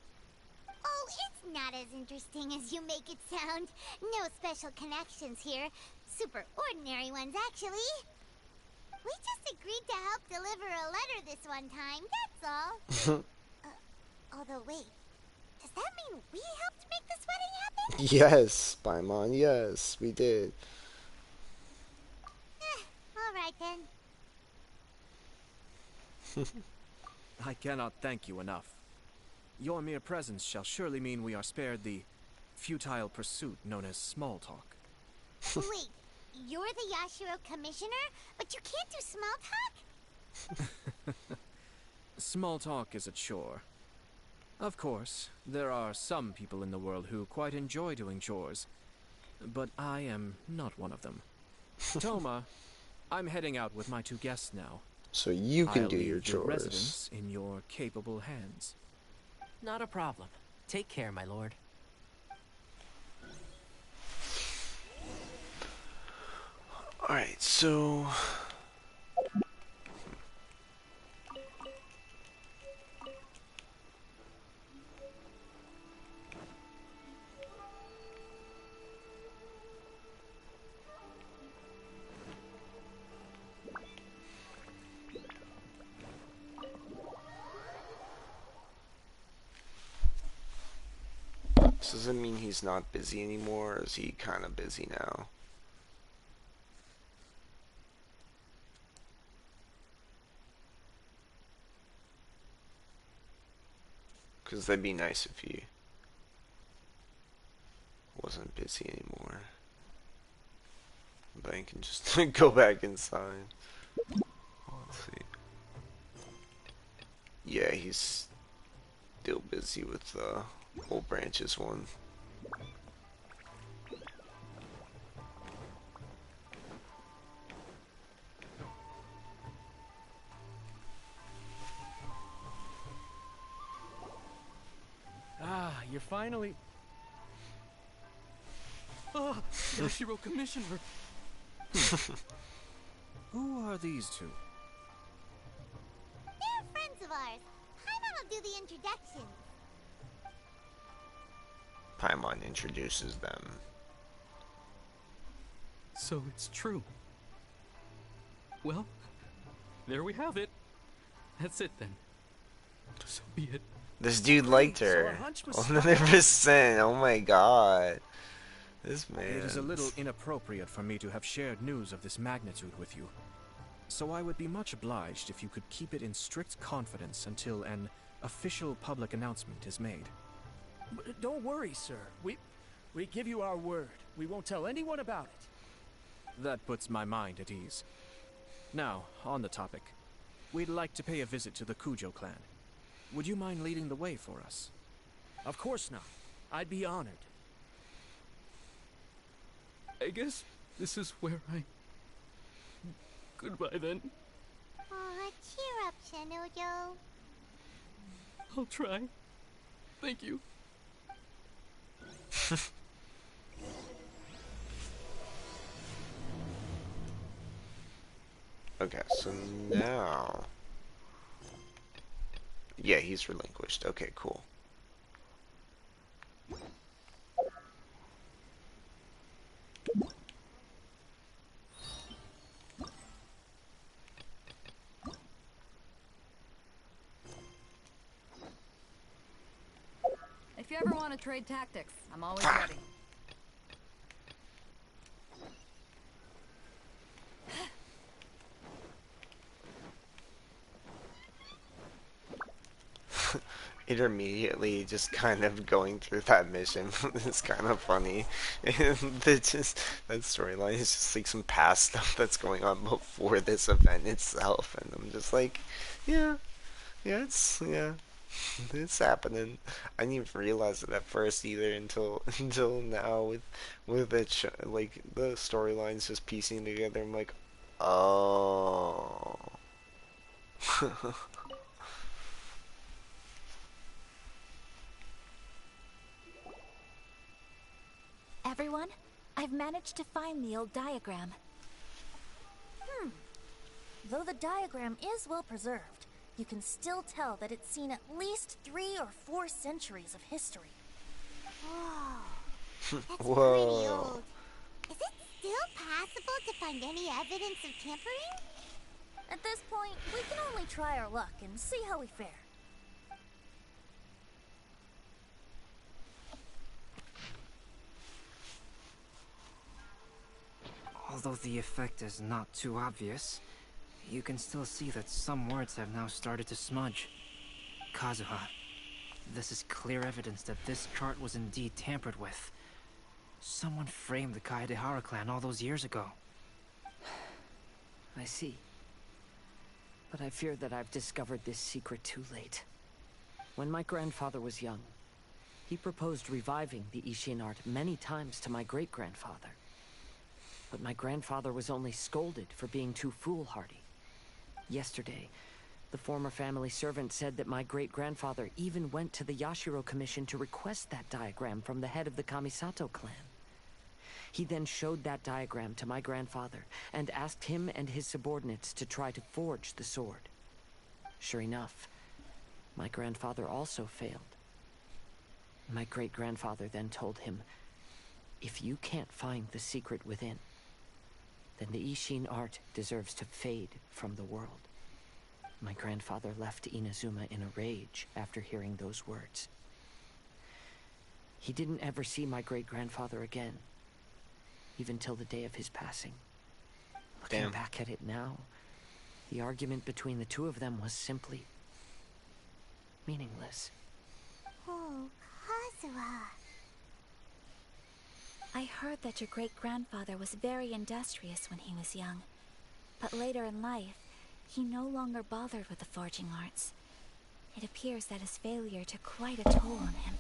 Oh, it's not as interesting as you make it sound. No special connections here. Super ordinary ones, actually. We just agreed to help deliver a letter this one time, that's all. Although, wait. Does that mean we helped make this wedding happen? Yes, Paimon, yes, we did. Alright then. I cannot thank you enough. Your mere presence shall surely mean we are spared the futile pursuit known as small talk. Wait, you're the Yashiro commissioner, but you can't do small talk? Small talk is a chore. Of course, there are some people in the world who quite enjoy doing chores, but I am not one of them. Toma, I'm heading out with my 2 guests now. So you can I'll do leave your the chores. residence in your capable hands. Not a problem. Take care, my lord. Alright, so... Does it mean he's not busy anymore, or is he kind of busy now? Because that'd be nice if he wasn't busy anymore. But I can just go back inside. Let's see. Yeah, he's still busy with the Old Branches one. Ah, you're finally... Oh, Yashiro Commissioner! Who are these 2? They're friends of ours. Paimon will do the introductions. Paimon introduces them. So it's true. Well, there we have it. That's it then. So be it. This dude liked her. 100%. Oh my god. This man. It is a little inappropriate for me to have shared news of this magnitude with you. So I would be much obliged if you could keep it in strict confidence until an official public announcement is made. Don't worry, sir. We give you our word. We won't tell anyone about it. That puts my mind at ease. Now, on the topic. We'd like to pay a visit to the Kujo clan. Would you mind leading the way for us? Of course not. I'd be honored. I guess this is where I... Goodbye then. Aw, cheer up, Shenojo. I'll try. Thank you. Okay, so now... Yeah, he's relinquished. Okay, cool. If you ever want to trade tactics, I'm always ready. Intermediately just kind of going through that mission is kind of funny. And that storyline is just like some past stuff that's going on before this event itself, and I'm just like, yeah, it's happening. I didn't even realize it at first either until now with it like the storylines just piecing together. I'm like, oh. Everyone, I've managed to find the old diagram. Though the diagram is well preserved, you can still tell that it's seen at least 3 or 4 centuries of history. Whoa. That's Whoa. pretty old. Is it still possible to find any evidence of tampering? At this point, we can only try our luck and see how we fare. Although the effect is not too obvious, you can still see that some words have now started to smudge. Kazuha, this is clear evidence that this chart was indeed tampered with. Someone framed the Kaedehara clan all those years ago. I see. But I fear that I've discovered this secret too late. When my grandfather was young, he proposed reviving the Ishin art many times to my great-grandfather. But my grandfather was only scolded for being too foolhardy. Yesterday, the former family servant said that my great-grandfather even went to the Yashiro Commission to request that diagram from the head of the Kamisato clan. He then showed that diagram to my grandfather and asked him and his subordinates to try to forge the sword. Sure enough, my grandfather also failed. My great-grandfather then told him, if you can't find the secret within, then the Ishin art deserves to fade from the world. My grandfather left Inazuma in a rage after hearing those words. He didn't ever see my great-grandfather again, even till the day of his passing. Looking back at it now, the argument between the two of them was simply meaningless. Oh, Kazuha. I heard that your great-grandfather was very industrious when he was young. But later in life, he no longer bothered with the forging arts. It appears that his failure took quite a toll on him.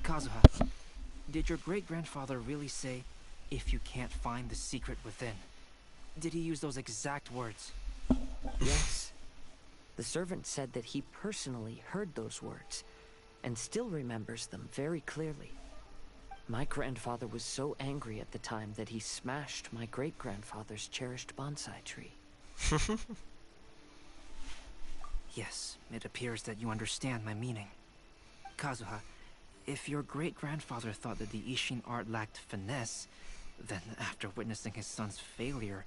Kazuha, did your great-grandfather really say, if you can't find the secret within? Did he use those exact words? Yes. The servant said that he personally heard those words, and still remembers them very clearly. My grandfather was so angry at the time that he smashed my great-grandfather's cherished bonsai tree. Yes, it appears that you understand my meaning. Kazuha, if your great-grandfather thought that the Ishin art lacked finesse, then after witnessing his son's failure,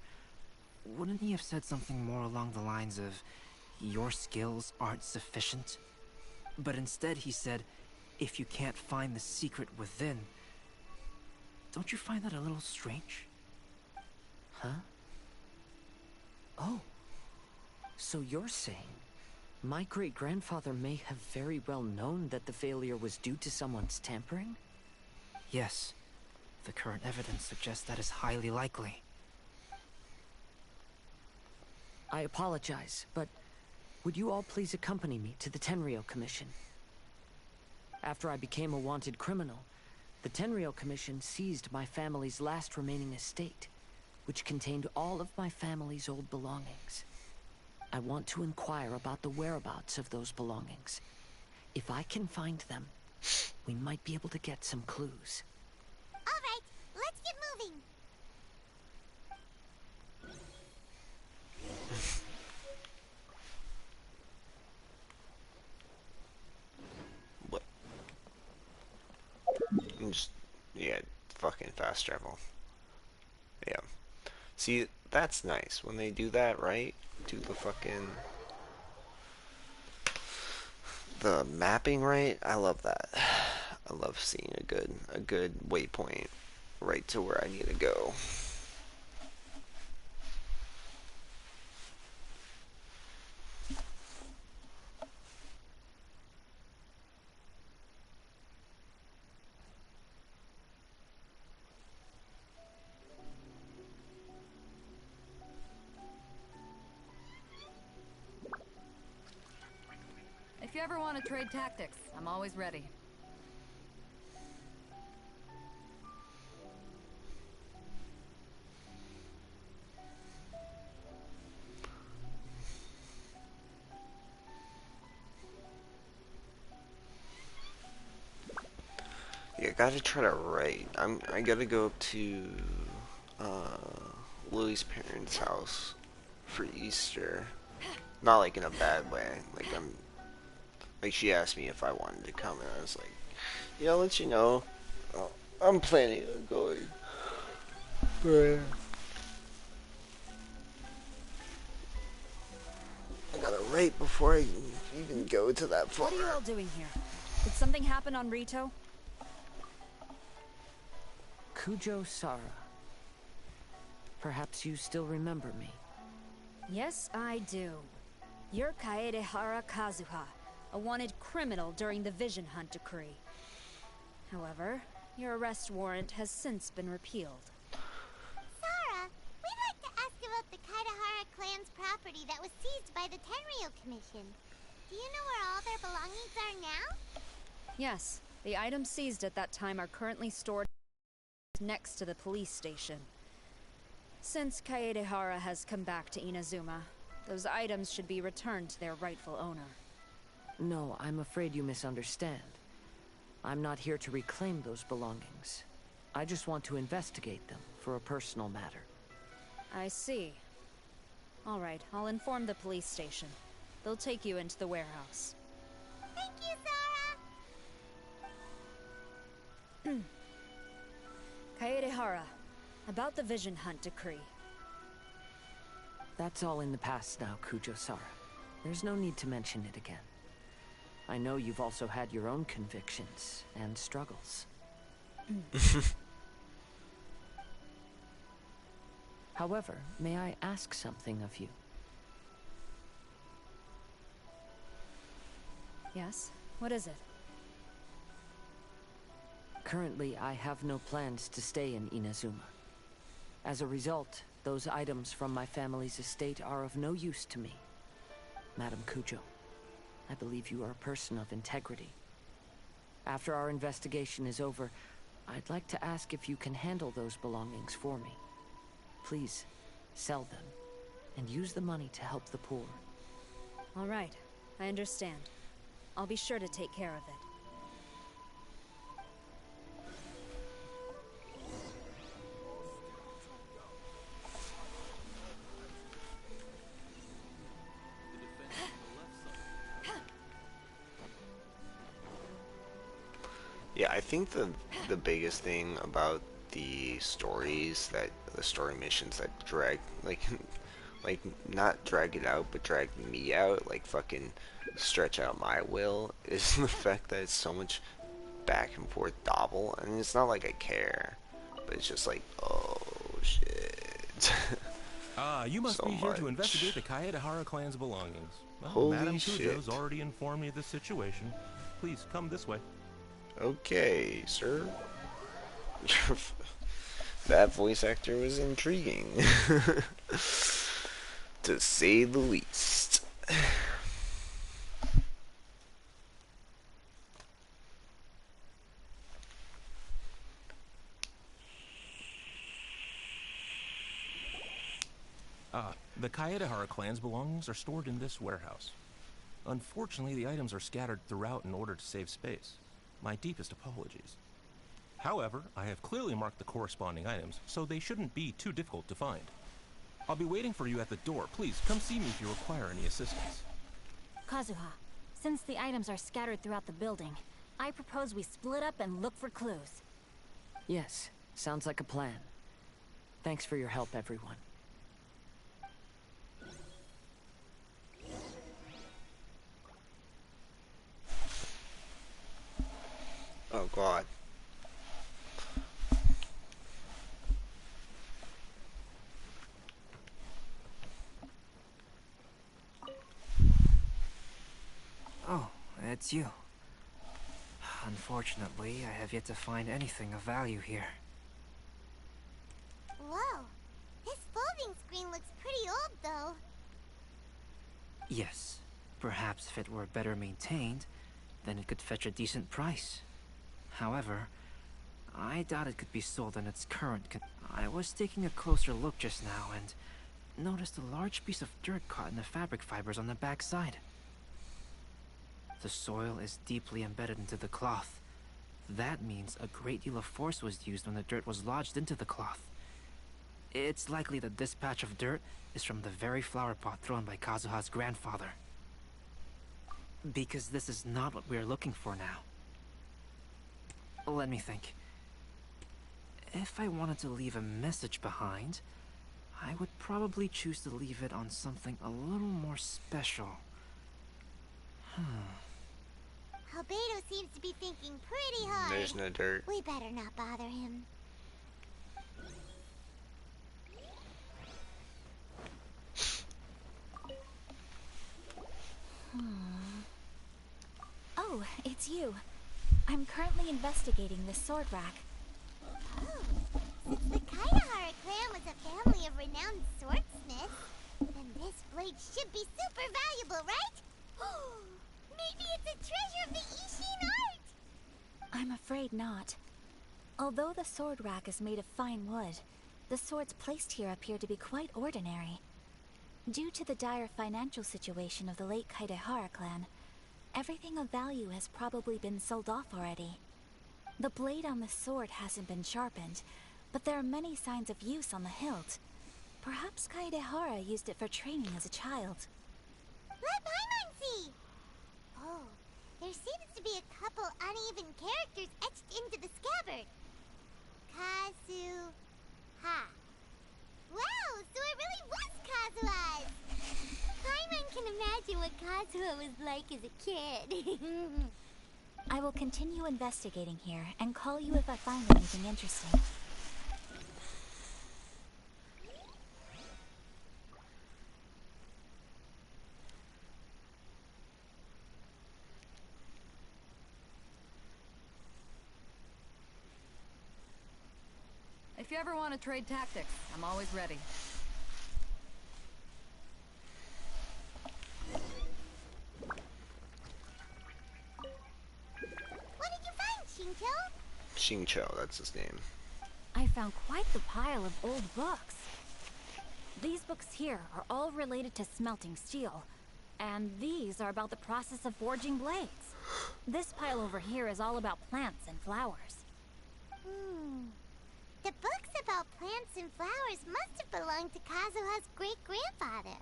wouldn't he have said something more along the lines of, your skills aren't sufficient? But instead he said, if you can't find the secret within. Don't you find that a little strange? Huh? Oh. So you're saying my great-grandfather may have very well known that the failure was due to someone's tampering? Yes. The current evidence suggests that is highly likely. I apologize, but would you all please accompany me to the Tenryou Commission? After I became a wanted criminal, the Tenryou Commission seized my family's last remaining estate, which contained all of my family's old belongings. I want to inquire about the whereabouts of those belongings. If I can find them, we might be able to get some clues. All right, let's get moving. What? Just, yeah, fucking fast travel. Yeah. See, that's nice when they do that, right? Do the fucking the mapping right. I love that. I love seeing a good waypoint right to where I need to go. If you ever want to trade tactics, I'm always ready. Yeah, I gotta try to write. I gotta go up to Lily's parents' house for Easter. Not like in a bad way. Like she asked me if I wanted to come, and I was like, yeah, I'll let you know. I'm planning on going. But I gotta write before I even go to that far. What are you all doing here? Did something happen on Rito? Kujo Sara. Perhaps you still remember me. Yes, I do. You're Kaedehara Kazuha, a wanted criminal during the Vision Hunt decree. However, Your arrest warrant has since been repealed. Sara, we'd like to ask about the Kaidahara clan's property that was seized by the Tenryou Commission. Do you know where all their belongings are now? Yes, the items seized at that time are currently stored next to the police station. Since Kaedehara has come back to Inazuma, those items should be returned to their rightful owner. No, I'm afraid you misunderstand. I'm not here to reclaim those belongings. I just want to investigate them for a personal matter. I see. All right, I'll inform the police station. They'll take you into the warehouse. Thank you, Sara! Kaedehara, about the Vision Hunt decree. That's all in the past now, Kujo-Sara. There's no need to mention it again. I know you've also had your own convictions and struggles. However, may I ask something of you? Yes? What is it? Currently, I have no plans to stay in Inazuma. As a result, those items from my family's estate are of no use to me. Madam Kujo, I believe you are a person of integrity. After our investigation is over, I'd like to ask if you can handle those belongings for me. Please, sell them, and use the money to help the poor. All right, I understand. I'll be sure to take care of it. Yeah, I think the biggest thing about the stories that the story missions that drag like not drag it out but drag me out, like fucking stretch out my will, is the fact that it's so much back and forth dobble. I mean, it's not like I care, but it's just like, oh shit. You must So be here to much. investigate the Kaedehara clan's belongings. Well, Holy Madam shit. Kujo's already informed me of the situation. Please come this way. Okay, sir. That voice actor was intriguing, to say the least. The Kaedehara clan's belongings are stored in this warehouse. Unfortunately, the items are scattered throughout in order to save space. My deepest apologies. However, I have clearly marked the corresponding items, so they shouldn't be too difficult to find. I'll be waiting for you at the door. Please, come see me if you require any assistance. Kazuha, since the items are scattered throughout the building, I propose we split up and look for clues. Yes, sounds like a plan. Thanks for your help, everyone. Oh god. Oh, it's you. Unfortunately, I have yet to find anything of value here. Whoa, this folding screen looks pretty old though. Yes, perhaps if it were better maintained, then it could fetch a decent price. However, I doubt it could be sold in its current I was taking a closer look just now and noticed a large piece of dirt caught in the fabric fibers on the back side. The soil is deeply embedded into the cloth. That means a great deal of force was used when the dirt was lodged into the cloth. It's likely that this patch of dirt is from the very flower pot thrown by Kazuha's grandfather. Because this is not what we are looking for now. Let me think. If I wanted to leave a message behind, I would probably choose to leave it on something a little more special. Albedo seems to be thinking pretty hard. There's no dirt. We better not bother him. Oh, it's you. I'm currently investigating this sword rack. Oh, since the Kaidahara clan was a family of renowned swordsmiths, then this blade should be super valuable, right? Maybe it's a treasure of the Ishin art! I'm afraid not. Although the sword rack is made of fine wood, the swords placed here appear to be quite ordinary. Due to the dire financial situation of the late Kaidahara clan, everything of value has probably been sold off already. The blade on the sword hasn't been sharpened, but there are many signs of use on the hilt. Perhaps Kaidahara used it for training as a child. Let Paimon see! Oh, there seems to be a couple uneven characters etched into the scabbard. Kazuha. Wow, so it really was Kazuha's! Paimon can imagine what Kazuha was like as a kid. I will continue investigating here and call you if I find anything interesting. If you ever want to trade tactics, I'm always ready. What did you find, Shincho? Shincho, that's his name. I found quite the pile of old books. These books here are all related to smelting steel, and these are about the process of forging blades. This pile over here is all about plants and flowers. The books about plants and flowers must have belonged to Kazuha's great-grandfather.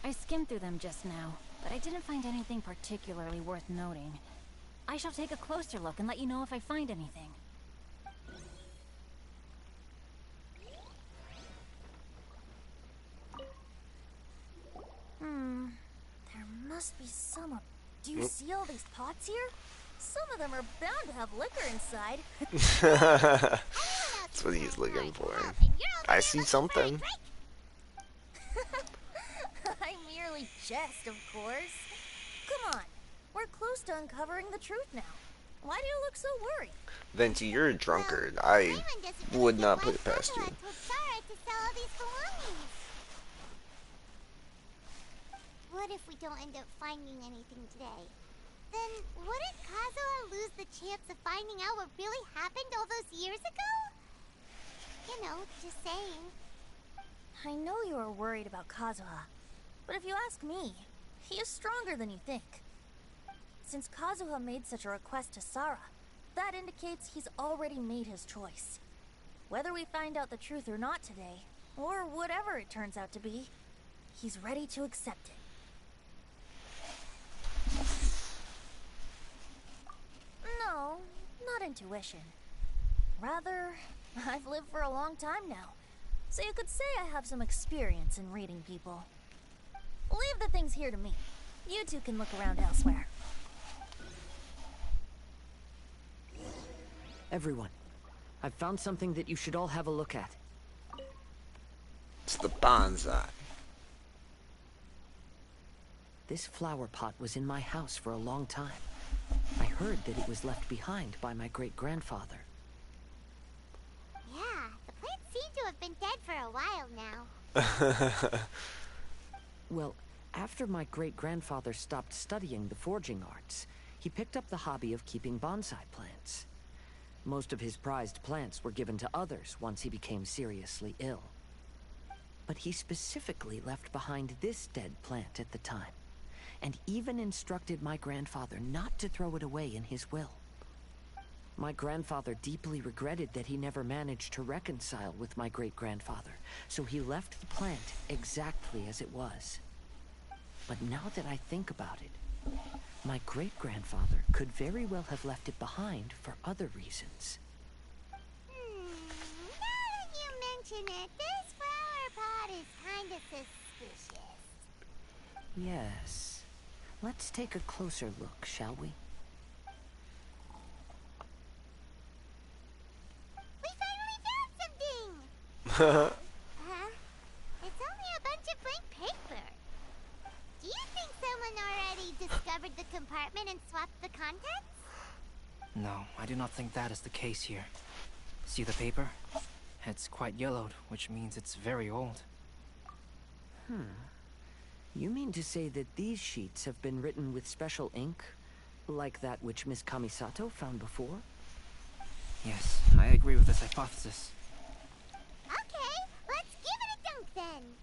I skimmed through them just now, but I didn't find anything particularly worth noting. I shall take a closer look and let you know if I find anything. There must be some. Do you see all these pots here? Some of them are bound to have liquor inside. That's what he's looking for. I see something. I merely jest, of course. Come on. We're close to uncovering the truth now. Why do you look so worried? Venti, you're a drunkard. I would not put it past you. What if we don't end up finding anything today? Then wouldn't Kazuha lose the chance of finding out what really happened all those years ago? You know, just saying. I know you are worried about Kazuha, but if you ask me, he is stronger than you think. Since Kazuha made such a request to Sarah, that indicates he's already made his choice. Whether we find out the truth or not today, or whatever it turns out to be, he's ready to accept it. No, not intuition. Rather, I've lived for a long time now, so you could say I have some experience in reading people. Leave the things here to me. You two can look around elsewhere. Everyone, I've found something that you should all have a look at. It's the bonsai. This flower pot was in my house for a long time. I heard that it was left behind by my great-grandfather. Yeah, the plants seem to have been dead for a while now. Well, after my great-grandfather stopped studying the forging arts, he picked up the hobby of keeping bonsai plants. Most of his prized plants were given to others once he became seriously ill. But he specifically left behind this dead plant at the time, and even instructed my grandfather not to throw it away in his will. My grandfather deeply regretted that he never managed to reconcile with my great-grandfather, so he left the plant exactly as it was. But now that I think about it, my great-grandfather could very well have left it behind for other reasons. Now that you mention it, this flower pot is kind of suspicious. Yes. Let's take a closer look, shall we? We finally found something! Huh? It's only a bunch of blank paper. the compartment and swapped the contents? No, I do not think that is the case here. See the paper? It's quite yellowed, which means it's very old. You mean to say that these sheets have been written with special ink? Like that which Miss Kamisato found before? Yes, I agree with this hypothesis. Okay, let's give it a dunk then.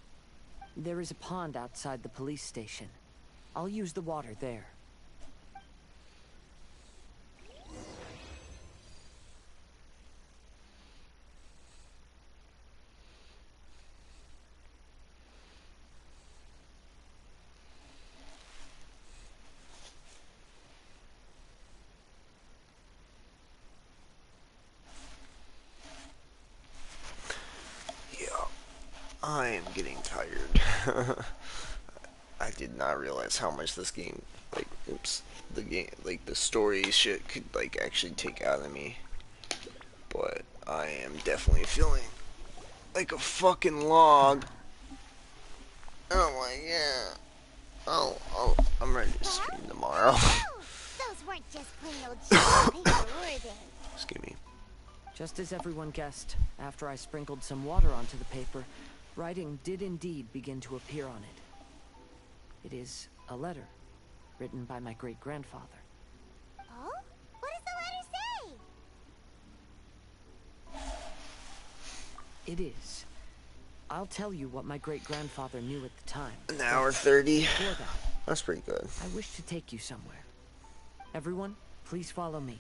There is a pond outside the police station. I'll use the water there. I am getting tired. I did not realize how much this game, like, the story shit could, like, actually take out of me. But I am definitely feeling like a fucking log. Oh my god. I'm ready to stream tomorrow. Those weren't just plain old sheets of paper, were they? Excuse me. Just as everyone guessed, after I sprinkled some water onto the paper, writing did indeed begin to appear on it. It is a letter, written by my great-grandfather. Oh? What does the letter say? It is. I'll tell you what my great-grandfather knew at the time. An hour 30. Before that, that's pretty good. I wish to take you somewhere. Everyone, please follow me.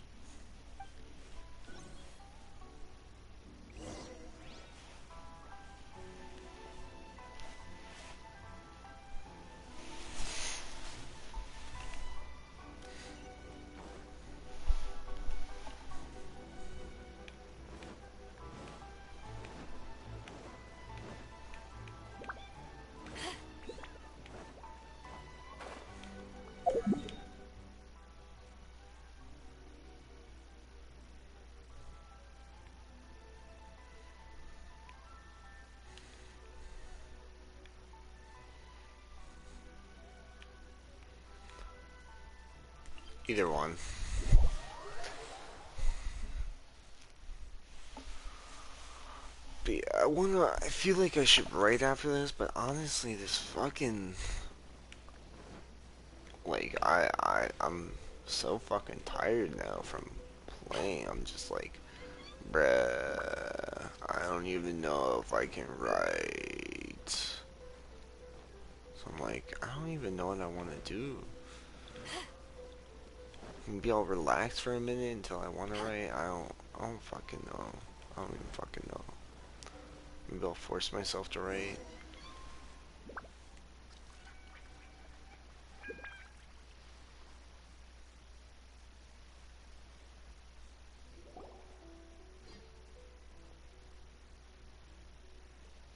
Either one. But yeah, I feel like I should write after this, but honestly, this fucking, like, I'm so fucking tired now from playing. I'm just like, bruh, I don't even know if I can write. So I'm like, I don't even know what I want to do. Maybe I'll relax for a minute until I want to write. I don't fucking know. I don't even fucking know. Maybe I'll force myself to write.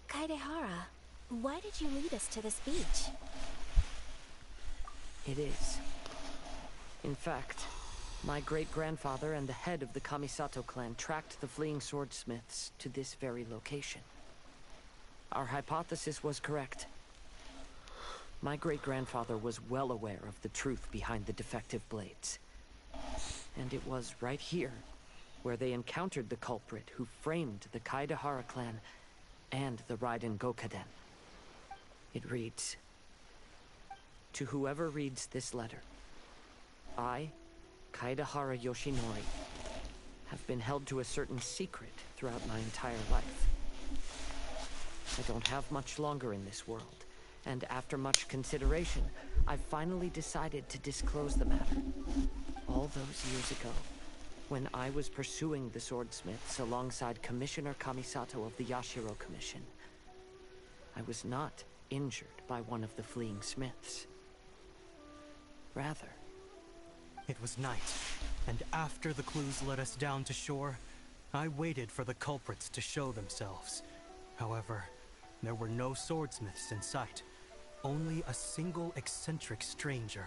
Kaedehara, why did you lead us to this beach? It is. In fact, my great-grandfather and the head of the Kamisato clan tracked the fleeing swordsmiths to this very location. Our hypothesis was correct. My great-grandfather was well aware of the truth behind the defective blades. And it was right here where they encountered the culprit who framed the Kaedehara clan and the Raiden Gokaden. It reads, "To whoever reads this letter, I, Kaedehara Yoshinori, have been held to a certain secret throughout my entire life. I don't have much longer in this world, and after much consideration, I've finally decided to disclose the matter. All those years ago, when I was pursuing the swordsmiths alongside Commissioner Kamisato of the Yashiro Commission, I was not injured by one of the fleeing smiths. Rather, it was night, and after the clues led us down to shore, I waited for the culprits to show themselves. However, there were no swordsmiths in sight, only a single eccentric stranger.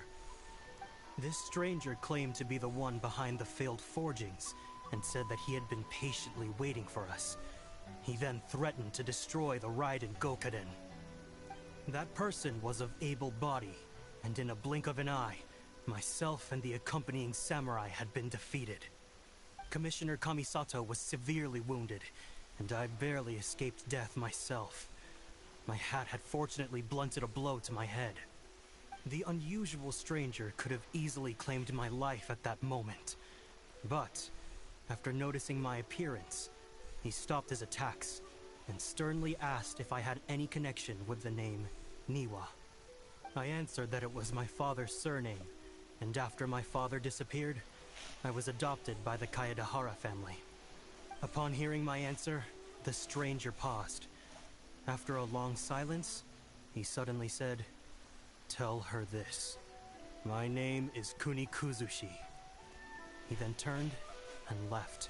This stranger claimed to be the one behind the failed forgings, and said that he had been patiently waiting for us. He then threatened to destroy the Raiden Gokaden. That person was of able body, and in a blink of an eye, Myself and the accompanying samurai had been defeated. Commissioner Kamisato was severely wounded, and I barely escaped death myself. My hat had fortunately blunted a blow to my head. The unusual stranger could have easily claimed my life at that moment. But, after noticing my appearance, he stopped his attacks and sternly asked if I had any connection with the name Niwa. I answered that it was my father's surname, and after my father disappeared, I was adopted by the Kaedahara family. Upon hearing my answer, the stranger paused. After a long silence, he suddenly said, "Tell her this. My name is Kunikuzushi." He then turned and left.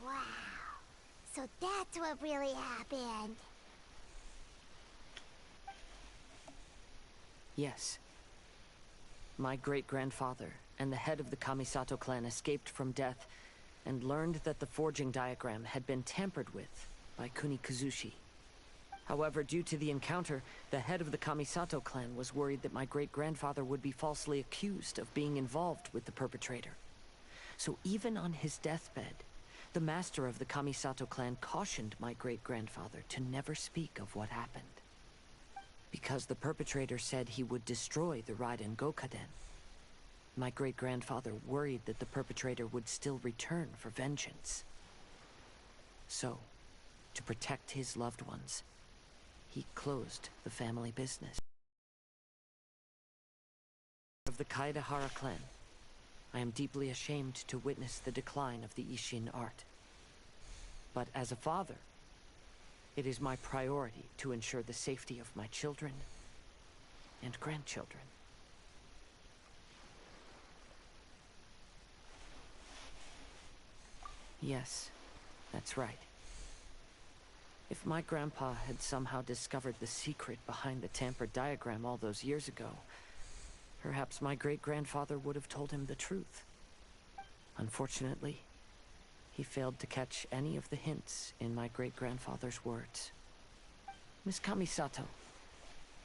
Wow. So that's what really happened. Yes. My great-grandfather and the head of the Kamisato clan escaped from death and learned that the forging diagram had been tampered with by Kunikuzushi. However, due to the encounter, the head of the Kamisato clan was worried that my great-grandfather would be falsely accused of being involved with the perpetrator. So even on his deathbed, the master of the Kamisato clan cautioned my great-grandfather to never speak of what happened. Because the perpetrator said he would destroy the Raiden Gokaden. My great-grandfather worried that the perpetrator would still return for vengeance. So, to protect his loved ones, he closed the family business. Of the Kaedahara clan, I am deeply ashamed to witness the decline of the Ishin art. But as a father, it is my priority to ensure the safety of my children and grandchildren. Yes, that's right. If my grandpa had somehow discovered the secret behind the tampered diagram all those years ago, perhaps my great-grandfather would have told him the truth. Unfortunately, he failed to catch any of the hints in my great-grandfather's words. Miss Kamisato,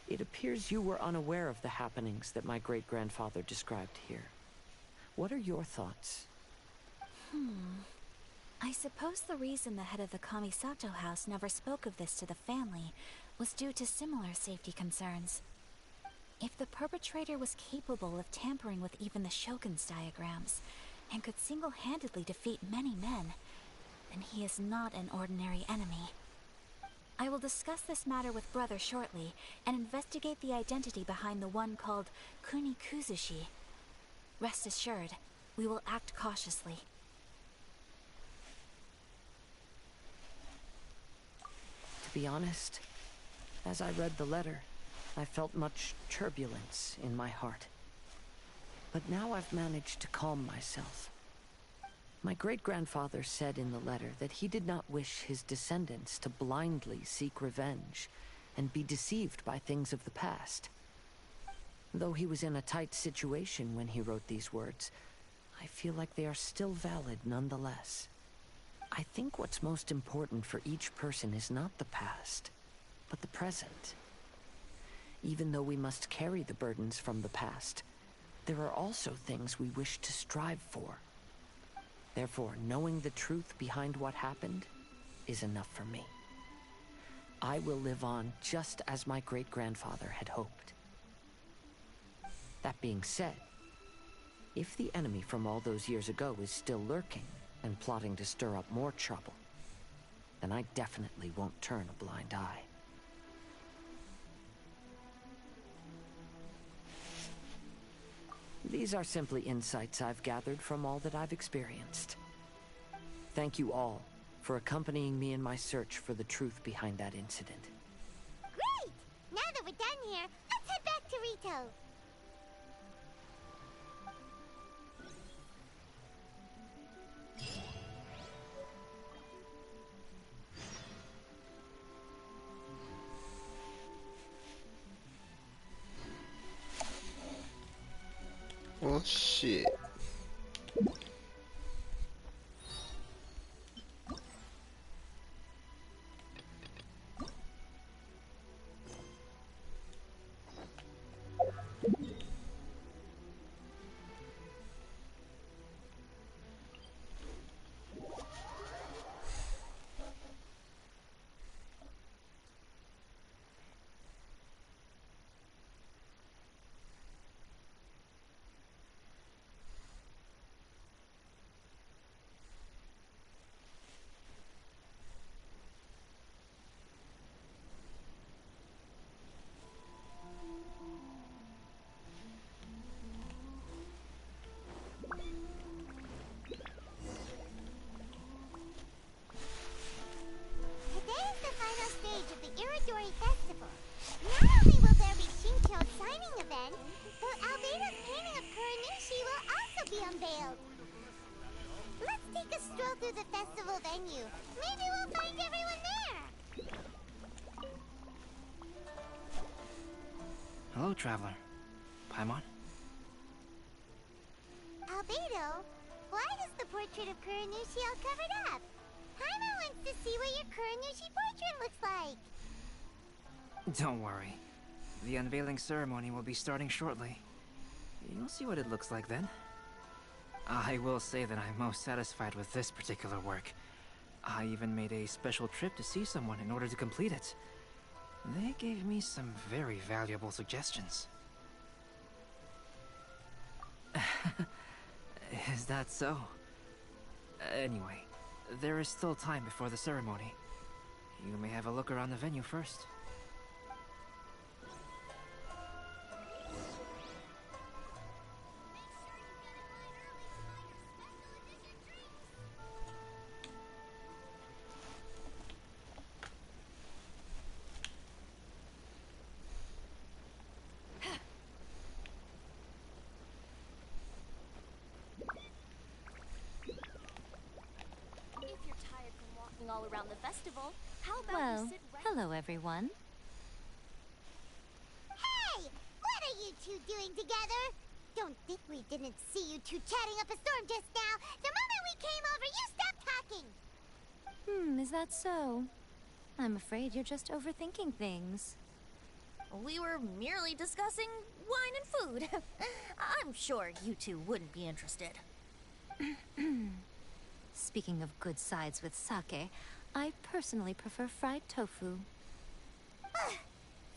it appears you were unaware of the happenings that my great-grandfather described here. What are your thoughts? I suppose the reason the head of the Kamisato house never spoke of this to the family was due to similar safety concerns. If the perpetrator was capable of tampering with even the Shogun's diagrams, and could single-handedly defeat many men, then he is not an ordinary enemy. I will discuss this matter with Brother shortly, and investigate the identity behind the one called Kunikuzushi. Rest assured, we will act cautiously. To be honest, as I read the letter, I felt much turbulence in my heart. But now I've managed to calm myself. My great-grandfather said in the letter that he did not wish his descendants to blindly seek revenge and be deceived by things of the past. Though he was in a tight situation when he wrote these words, I feel like they are still valid nonetheless. I think what's most important for each person is not the past, but the present. Even though we must carry the burdens from the past, there are also things we wish to strive for. Therefore, knowing the truth behind what happened is enough for me. I will live on just as my great-grandfather had hoped. That being said, if the enemy from all those years ago is still lurking and plotting to stir up more trouble, then I definitely won't turn a blind eye. These are simply insights I've gathered from all that I've experienced. Thank you all for accompanying me in my search for the truth behind that incident. Great! Now that we're done here, let's head back to Rito. Well, shit. Today is the final stage of the Iridori Festival. Not only will there be Shincho's signing event, but Albedo's painting of Kuranushi will also be unveiled. Let's take a stroll through the festival venue. Maybe we'll find everyone there. Hello, traveler. Paimon? Albedo, why is the portrait of Kuranushi all covered up? Paimon wants to see what your Kuranushi portrait looks like. Don't worry. The unveiling ceremony will be starting shortly. You'll see what it looks like then. I will say that I'm most satisfied with this particular work. I even made a special trip to see someone in order to complete it. They gave me some very valuable suggestions. Is that so? Anyway, there is still time before the ceremony. You may have a look around the venue first. If you're tired from walking all around the festival, how about Well, you sit right... hello everyone. Hey! What are you two doing together? Don't think we didn't see you two chatting up a storm just now. The moment we came over, you stopped talking. Is that so? I'm afraid you're just overthinking things. We were merely discussing wine and food. I'm sure you two wouldn't be interested. Speaking of good sides with sake, I personally prefer fried tofu.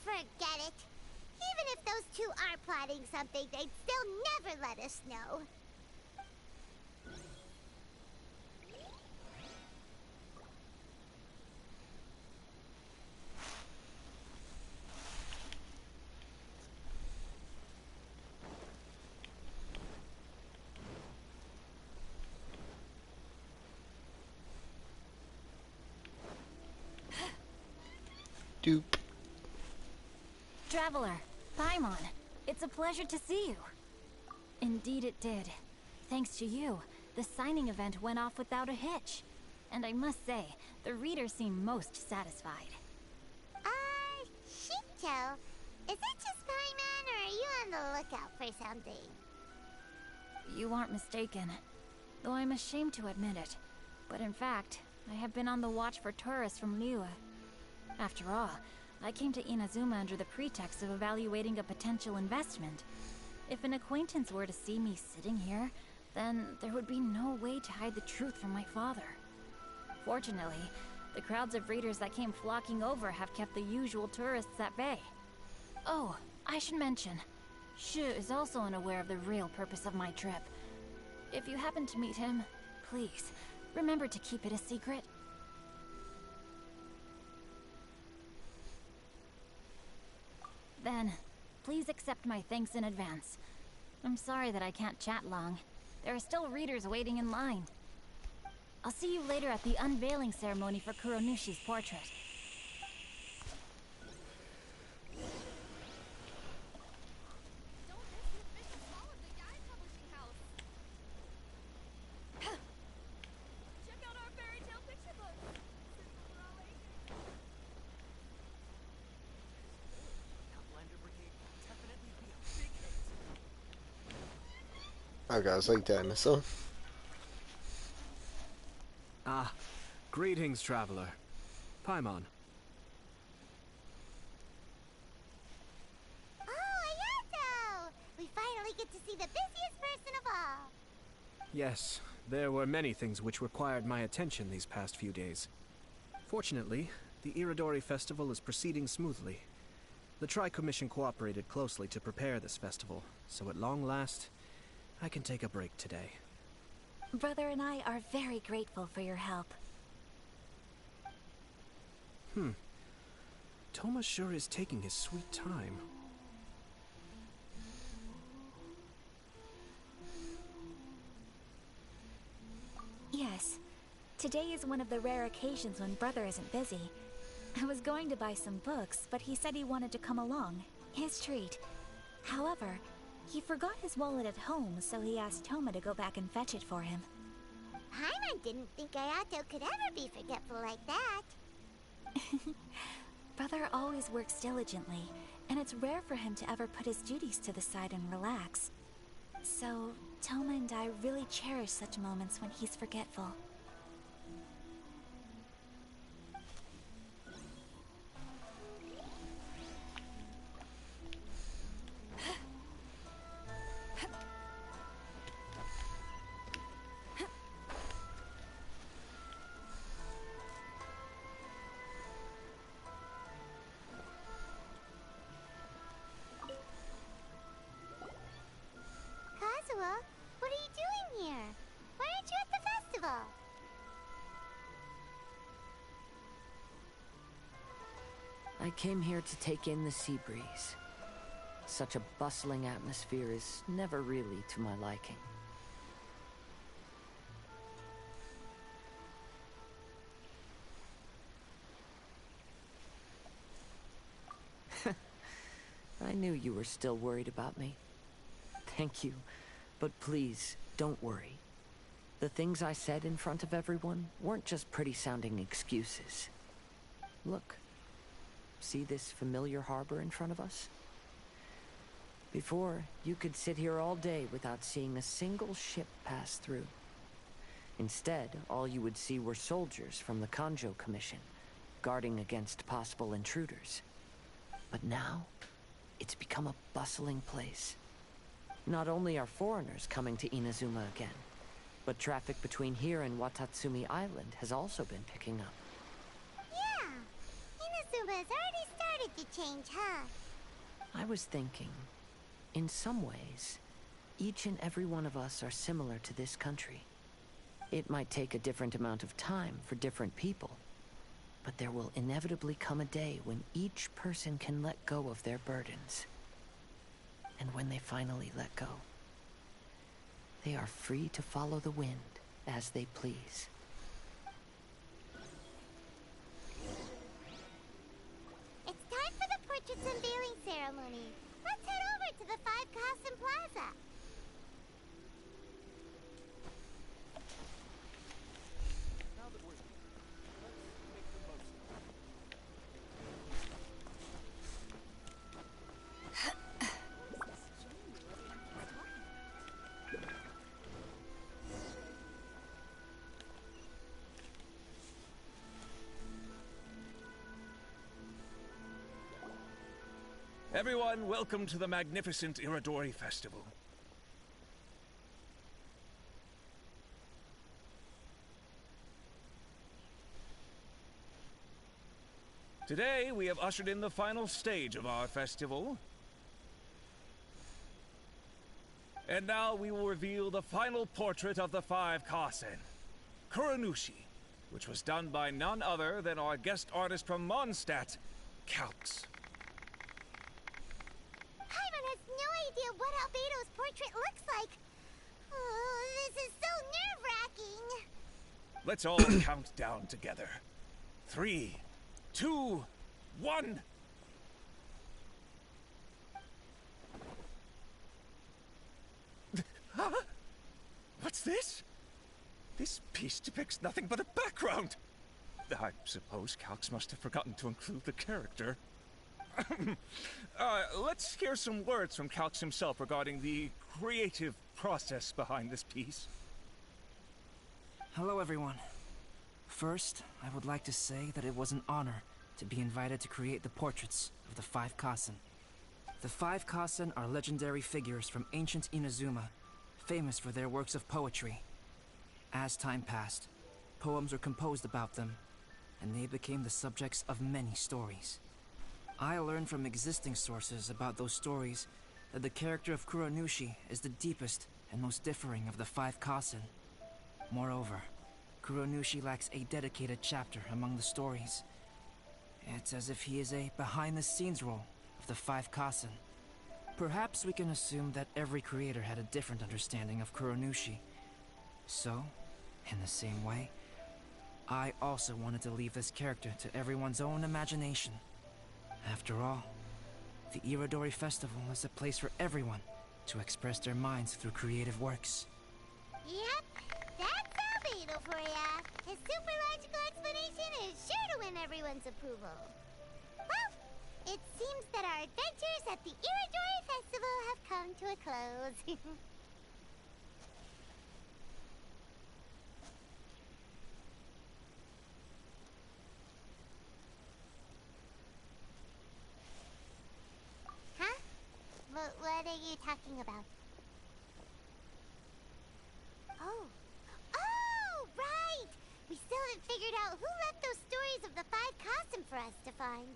Forget it. Even if those two are plotting something, they'd still never let us know. Doop. Traveler, Paimon, it's a pleasure to see you. Indeed it did. Thanks to you, the signing event went off without a hitch. And I must say, the readers seem most satisfied. Shincho, is it just Paimon, or are you on the lookout for something? You aren't mistaken, though I'm ashamed to admit it. But in fact, I have been on the watch for tourists from Liyue. After all, I came to Inazuma under the pretext of evaluating a potential investment. If an acquaintance were to see me sitting here, then there would be no way to hide the truth from my father. Fortunately, the crowds of readers that came flocking over have kept the usual tourists at bay. Oh, I should mention, Shu is also unaware of the real purpose of my trip. If you happen to meet him, please, remember to keep it a secret. Then, please accept my thanks in advance. I'm sorry that I can't chat long. There are still readers waiting in line. I'll see you later at the unveiling ceremony for Kuronushi's portrait. Oh, guys, like that, missile. Ah, greetings, traveler. Paimon. Oh, Ayato! We finally get to see the busiest person of all. Yes, there were many things which required my attention these past few days. Fortunately, the Iridori Festival is proceeding smoothly. The Tri-Commission cooperated closely to prepare this festival, so at long last, I can take a break today. Brother and I are very grateful for your help. Toma sure is taking his sweet time. Yes. Today is one of the rare occasions when Brother isn't busy. I was going to buy some books, but he said he wanted to come along. His treat. However, he forgot his wallet at home, so he asked Toma to go back and fetch it for him. Paimon didn't think Ayato could ever be forgetful like that. Brother always works diligently, and it's rare for him to ever put his duties to the side and relax. So, Toma and I really cherish such moments when he's forgetful. Kazuha, what are you doing here? Why aren't you at the festival? I came here to take in the sea breeze. Such a bustling atmosphere is never really to my liking. I knew you were still worried about me. Thank you, but please, don't worry. The things I said in front of everyone weren't just pretty-sounding excuses. Look. See this familiar harbor in front of us? Before, you could sit here all day without seeing a single ship pass through. Instead, all you would see were soldiers from the Kanjo Commission, guarding against possible intruders. But now, it's become a bustling place. Not only are foreigners coming to Inazuma again, but traffic between here and Watatsumi Island has also been picking up. Yeah, Inazuma has already started to change, huh? I was thinking, in some ways, each and every one of us are similar to this country. It might take a different amount of time for different people, but there will inevitably come a day when each person can let go of their burdens. And when they finally let go, they are free to follow the wind as they please. It's time for the portraits unveiling ceremony. Let's head over to the 5 Kasen Plaza. Everyone, welcome to the magnificent Iridori Festival. Today, we have ushered in the final stage of our festival. And now we will reveal the final portrait of the 5 Kasen, Kuranushi, which was done by none other than our guest artist from Mondstadt, Calx. Paimon has no idea what Albedo's portrait looks like. Oh, this is so nerve-wracking. Let's all count down together. 3, 2, 1. Huh? What's this? This piece depicts nothing but a background. I suppose Calx must have forgotten to include the character. Let's hear some words from Calx himself regarding the creative process behind this piece. Hello, everyone. First, I would like to say that it was an honor to be invited to create the portraits of the 5 Kasen. The 5 Kasen are legendary figures from ancient Inazuma, famous for their works of poetry. As time passed, poems were composed about them, and they became the subjects of many stories. I learned from existing sources about those stories that the character of Kuronushi is the deepest and most differing of the 5 Kasen. Moreover, Kuronushi lacks a dedicated chapter among the stories. It's as if he is a behind-the-scenes role of the 5 Kasen. Perhaps we can assume that every creator had a different understanding of Kuronushi. So, in the same way, I also wanted to leave this character to everyone's own imagination. After all, the Irodori Festival is a place for everyone to express their minds through creative works. Yep, that's Albedo for ya. His super logical explanation is sure to win everyone's approval. Well, it seems that our adventures at the Irodori Festival have come to a close. Huh? What are you talking about? Oh. Oh, right! We still haven't figured out who left those stories of the 5 Kasen for us to find.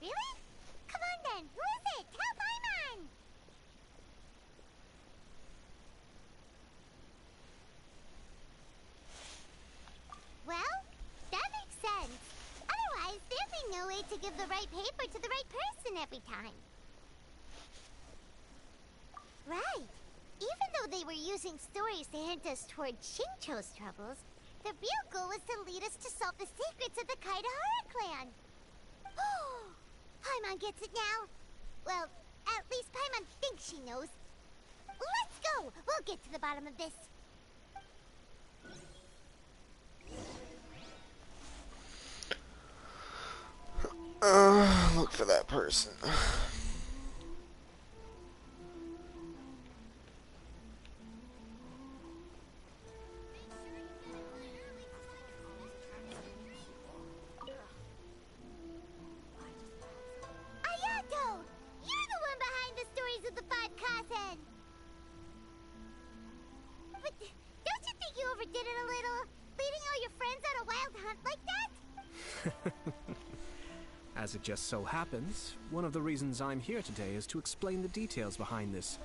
Really? Come on then, who is it? Tell Paimon! Well, that makes sense. Otherwise, there'd be no way to give the right paper to the right person every time. Right. Even though they were using stories to hint us toward Shincho's troubles, the real goal was to lead us to solve the secrets of the Kaidahara clan. Oh, Paimon gets it now. Well, at least Paimon thinks she knows. Let's go! We'll get to the bottom of this. Look for that person. Ayato! You're the one behind the stories of the 5 Kasen! But don't you think you overdid it a little? Leading all your friends on a wild hunt like that? As it just so happens, one of the reasons I'm here today is to explain the details behind this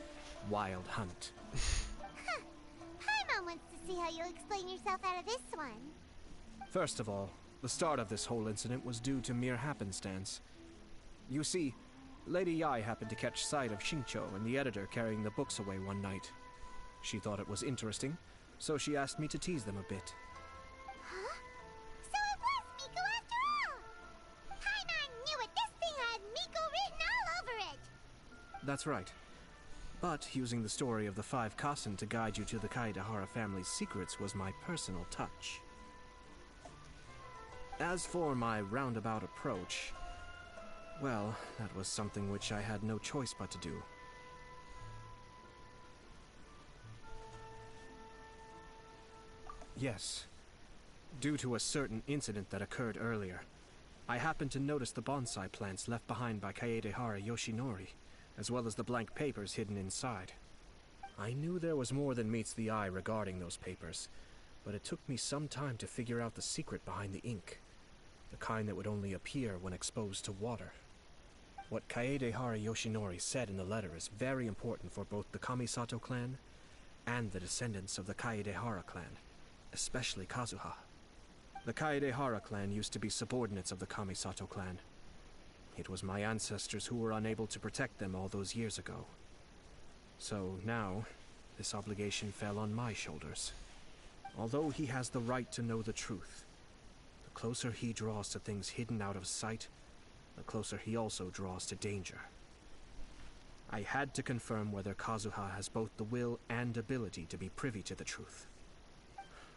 wild hunt. Huh. Paimon wants to see how you'll explain yourself out of this one. First of all, the start of this whole incident was due to mere happenstance. You see, Lady Yai happened to catch sight of Shincho and the editor carrying the books away one night. She thought it was interesting, so she asked me to tease them a bit. Huh? So it was Miko after all! Paimon knew it! This thing had Miko written all over it! That's right. But using the story of the 5 Kasen to guide you to the Kaidahara family's secrets was my personal touch. As for my roundabout approach, well, that was something which I had no choice but to do. Yes. Due to a certain incident that occurred earlier, I happened to notice the bonsai plants left behind by Kaedehara Yoshinori, as well as the blank papers hidden inside. I knew there was more than meets the eye regarding those papers, but it took me some time to figure out the secret behind the ink, the kind that would only appear when exposed to water. What Kaedehara Yoshinori said in the letter is very important for both the Kamisato clan and the descendants of the Kaedehara clan, especially Kazuha. The Kaedehara clan used to be subordinates of the Kamisato clan. It was my ancestors who were unable to protect them all those years ago. So now, this obligation fell on my shoulders. Although he has the right to know the truth, the closer he draws to things hidden out of sight, the closer he also draws to danger. I had to confirm whether Kazuha has both the will and ability to be privy to the truth.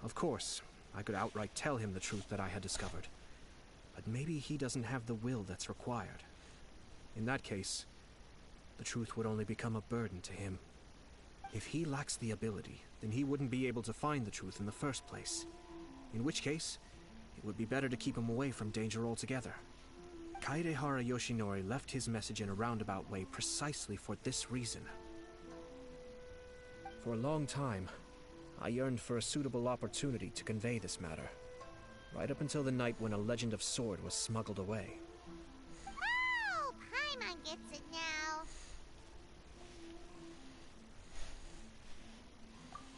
Of course, I could outright tell him the truth that I had discovered, But maybe he doesn't have the will that's required. In that case, the truth would only become a burden to him. If he lacks the ability, then he wouldn't be able to find the truth in the first place. In which case, it would be better to keep him away from danger altogether. Kaedehara Yoshinori left his message in a roundabout way precisely for this reason. For a long time, I yearned for a suitable opportunity to convey this matter, right up until the night when a legend of sword was smuggled away. Oh, Paimon gets it now.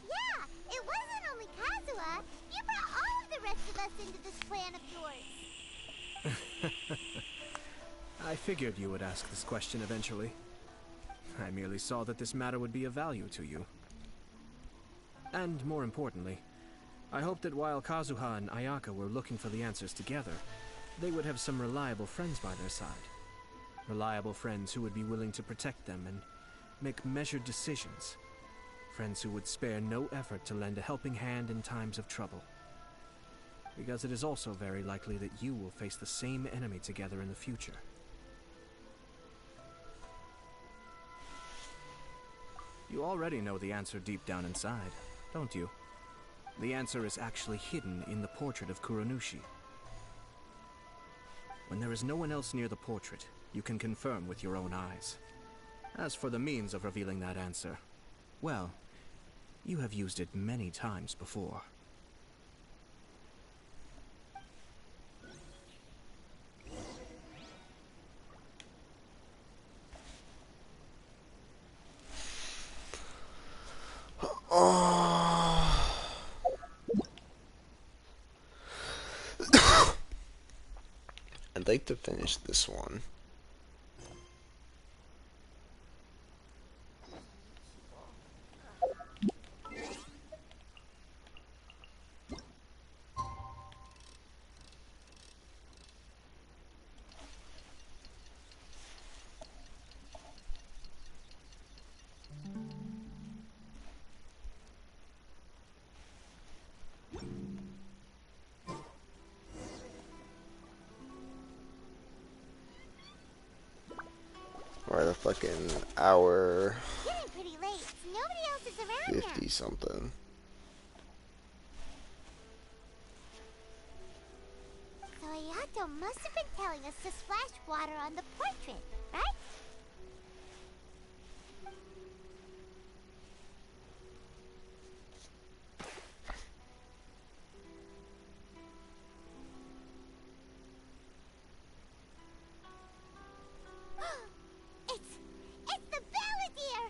Yeah, it wasn't only Kazuha. You brought all of the rest of us into this plan of yours. I figured you would ask this question eventually. I merely saw that this matter would be of value to you. And more importantly, I hoped that while Kazuha and Ayaka were looking for the answers together, they would have some reliable friends by their side. Reliable friends who would be willing to protect them and make measured decisions. Friends who would spare no effort to lend a helping hand in times of trouble. Because it is also very likely that you will face the same enemy together in the future. You already know the answer deep down inside, don't you? The answer is actually hidden in the portrait of Kuronushi. When there is no one else near the portrait, you can confirm with your own eyes. As for the means of revealing that answer, well, you have used it many times before. I'd like to finish this one. Or the fucking hour Getting pretty late. Nobody else is around 50 something. So Ayato must have been telling us to splash water on the portrait, right? It's the Balladeer!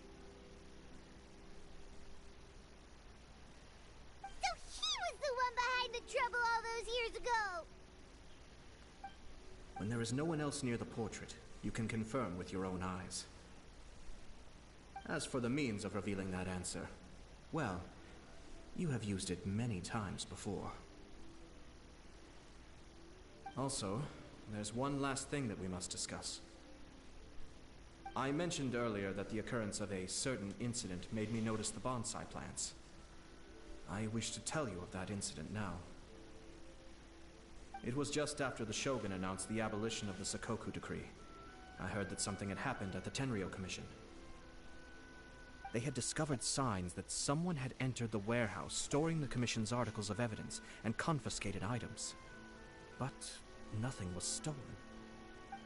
So he was the one behind the trouble all those years ago! When there is no one else near the portrait, you can confirm with your own eyes. As for the means of revealing that answer, well, you have used it many times before. Also, there's one last thing that we must discuss. I mentioned earlier that the occurrence of a certain incident made me notice the bonsai plants. I wish to tell you of that incident now. It was just after the Shogun announced the abolition of the Sakoku Decree. I heard that something had happened at the Tenryou Commission. They had discovered signs that someone had entered the warehouse storing the Commission's articles of evidence and confiscated items. But nothing was stolen.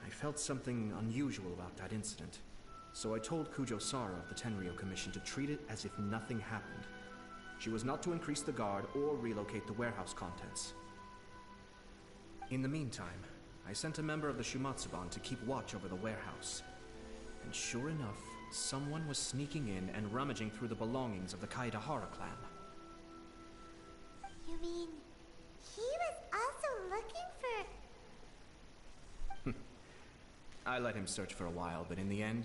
I felt something unusual about that incident, so I told Kujo Sara of the Tenryou Commission to treat it as if nothing happened. She was not to increase the guard or relocate the warehouse contents. In the meantime, I sent a member of the Shumatsuban to keep watch over the warehouse. And sure enough, someone was sneaking in and rummaging through the belongings of the Kaedehara clan. You mean he was also looking for... I let him search for a while, but in the end,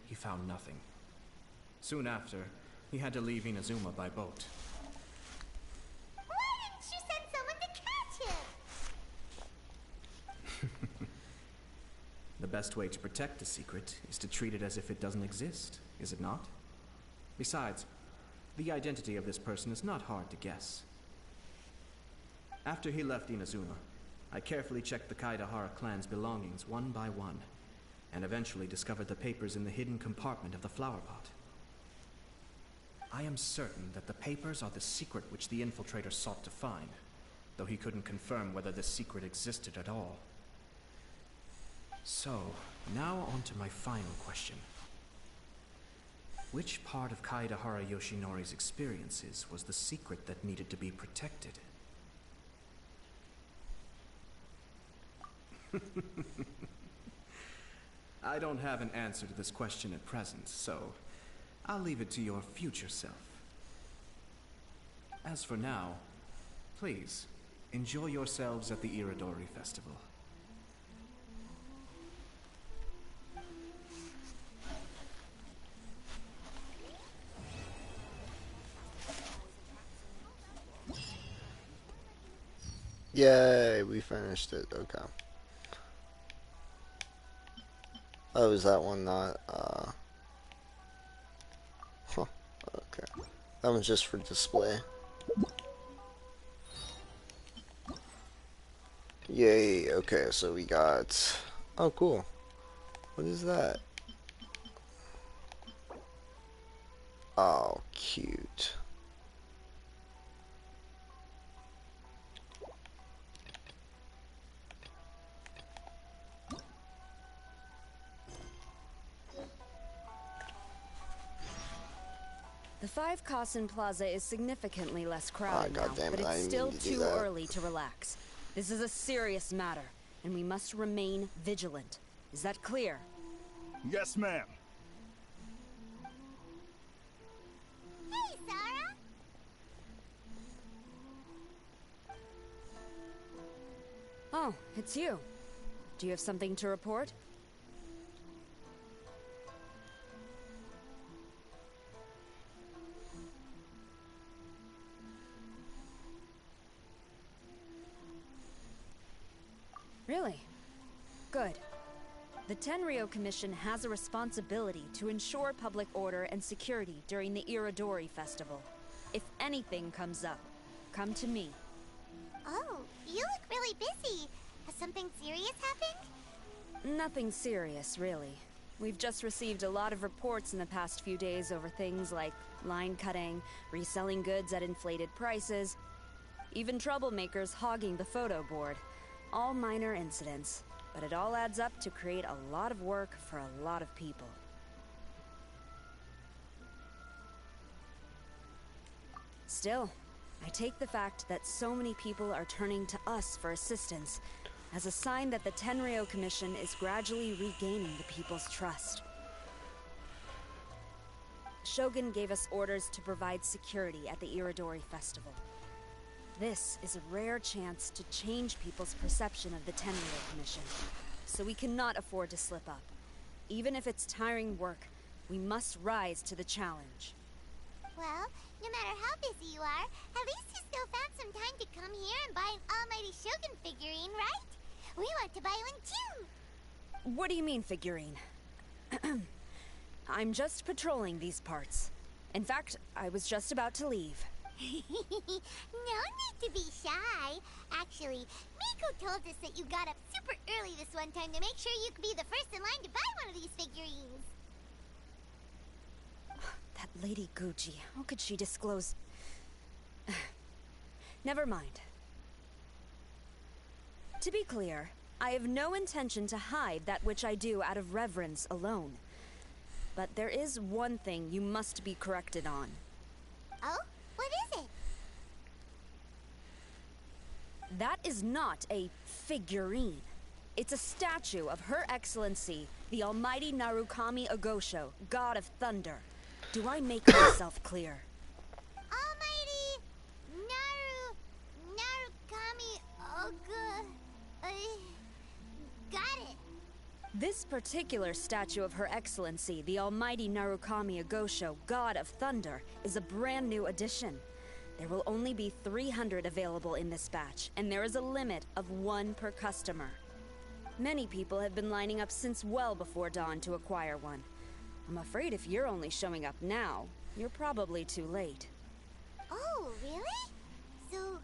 he found nothing. Soon after, he had to leave Inazuma by boat. Why didn't you send someone to catch him? The best way to protect a secret is to treat it as if it doesn't exist, is it not? Besides, the identity of this person is not hard to guess. After he left Inazuma, I carefully checked the Kaidahara clan's belongings one by one, and eventually discovered the papers in the hidden compartment of the flower pot. I am certain that the papers are the secret which the infiltrator sought to find, though he couldn't confirm whether this secret existed at all. So, now on to my final question. Which part of Kaidahara Yoshinori's experiences was the secret that needed to be protected? I don't have an answer to this question at present, so I'll leave it to your future self. As for now, please, enjoy yourselves at the Iridori Festival. Yay, we finished it. Okay. Oh, is that one not, huh, okay. That one's just for display. Yay, okay, so we got, oh cool. What is that? Oh, cute. The 5 Kasen Plaza is significantly less crowded now, goddammit, but I it's didn't still mean to do too that. early to relax. This is a serious matter, and we must remain vigilant. Is that clear? Yes, ma'am. Hey, Sarah! Oh, it's you. Do you have something to report? Really? Good. The Tenryo Commission has a responsibility to ensure public order and security during the Iridori Festival. If anything comes up, come to me. Oh, you look really busy. Has something serious happened? Nothing serious, really. We've just received a lot of reports in the past few days over things like line cutting, reselling goods at inflated prices, even troublemakers hogging the photo board. All minor incidents, but it all adds up to create a lot of work for a lot of people. Still, I take the fact that so many people are turning to us for assistance as a sign that the Tenryo Commission is gradually regaining the people's trust. Shogun gave us orders to provide security at the Iridori Festival. This is a rare chance to change people's perception of the Tenryo Commission, so we cannot afford to slip up. Even if it's tiring work, we must rise to the challenge. Well, no matter how busy you are, at least you still found some time to come here and buy an Almighty Shogun figurine, right? We want to buy one too! What do you mean, figurine? I'm just patrolling these parts. In fact, I was just about to leave. No need to be shy. Actually, Miko told us that you got up super early this one time to make sure you could be the first in line to buy one of these figurines. That Lady Gucci, how could she disclose... Never mind. To be clear, I have no intention to hide that which I do out of reverence alone. But there is one thing you must be corrected on. Oh? What is it? That is not a figurine. It's a statue of Her Excellency, the Almighty Narukami Agosho, God of Thunder. Do I make myself clear? Almighty Narukami Oga... got it. This particular statue of Her Excellency, the Almighty Narukami Agosho, God of Thunder, is a brand new addition. There will only be 300 available in this batch, and there is a limit of 1 per customer. Many people have been lining up since well before dawn to acquire one. I'm afraid if you're only showing up now, you're probably too late. Oh, really? So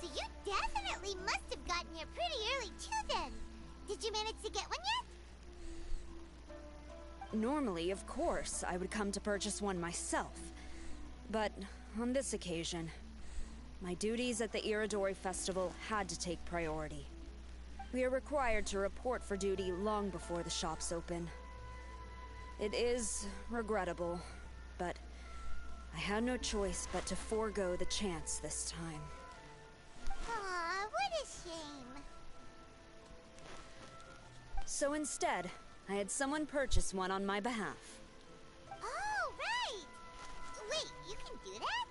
So you definitely must have gotten here pretty early too then. Did you manage to get one yet? Normally, of course, I would come to purchase one myself. But on this occasion, my duties at the Iridori Festival had to take priority. We are required to report for duty long before the shops open. It is regrettable, but I had no choice but to forego the chance this time. Aw, what a shame. So instead, I had someone purchase one on my behalf. Oh, right! Wait, you can do that?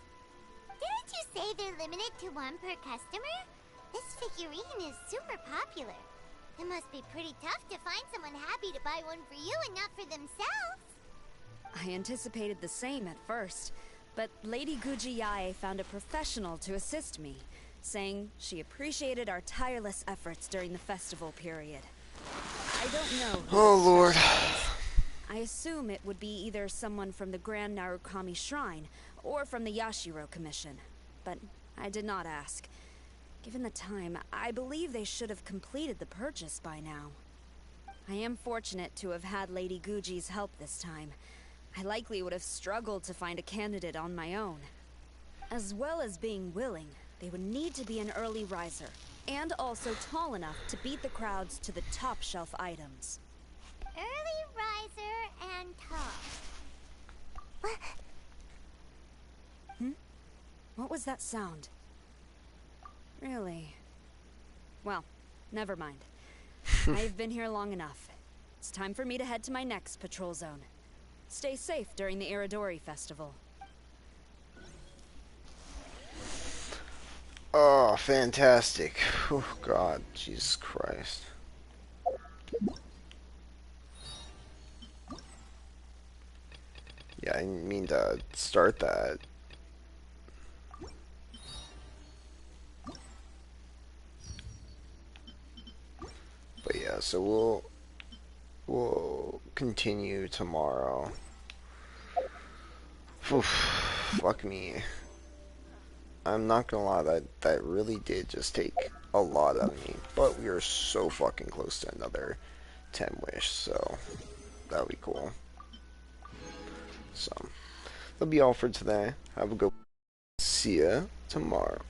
Didn't you say they're limited to one per customer? This figurine is super popular. It must be pretty tough to find someone happy to buy one for you and not for themselves. I anticipated the same at first, but Lady Guji Yae found a professional to assist me, saying she appreciated our tireless efforts during the festival period. I don't know. Oh, Lord. I assume it would be either someone from the Grand Narukami Shrine or from the Yashiro Commission, but I did not ask. Given the time, I believe they should have completed the purchase by now. I am fortunate to have had Lady Guji's help this time. I likely would have struggled to find a candidate on my own. As well as being willing, they would need to be an early riser, and also tall enough to beat the crowds to the top shelf items. Early riser and tall. What was that sound? Really? Well, never mind. I've been here long enough. It's time for me to head to my next patrol zone. Stay safe during the Iridori Festival. Oh, fantastic. Oh, God. Jesus Christ. Yeah, I didn't mean to start that. But yeah, so we'll continue tomorrow. Oof, fuck me. I'm not gonna lie, that really did just take a lot out of me. But we are so fucking close to another 10 wish, so that'll be cool. So that'll be all for today. Have a good one. See ya tomorrow.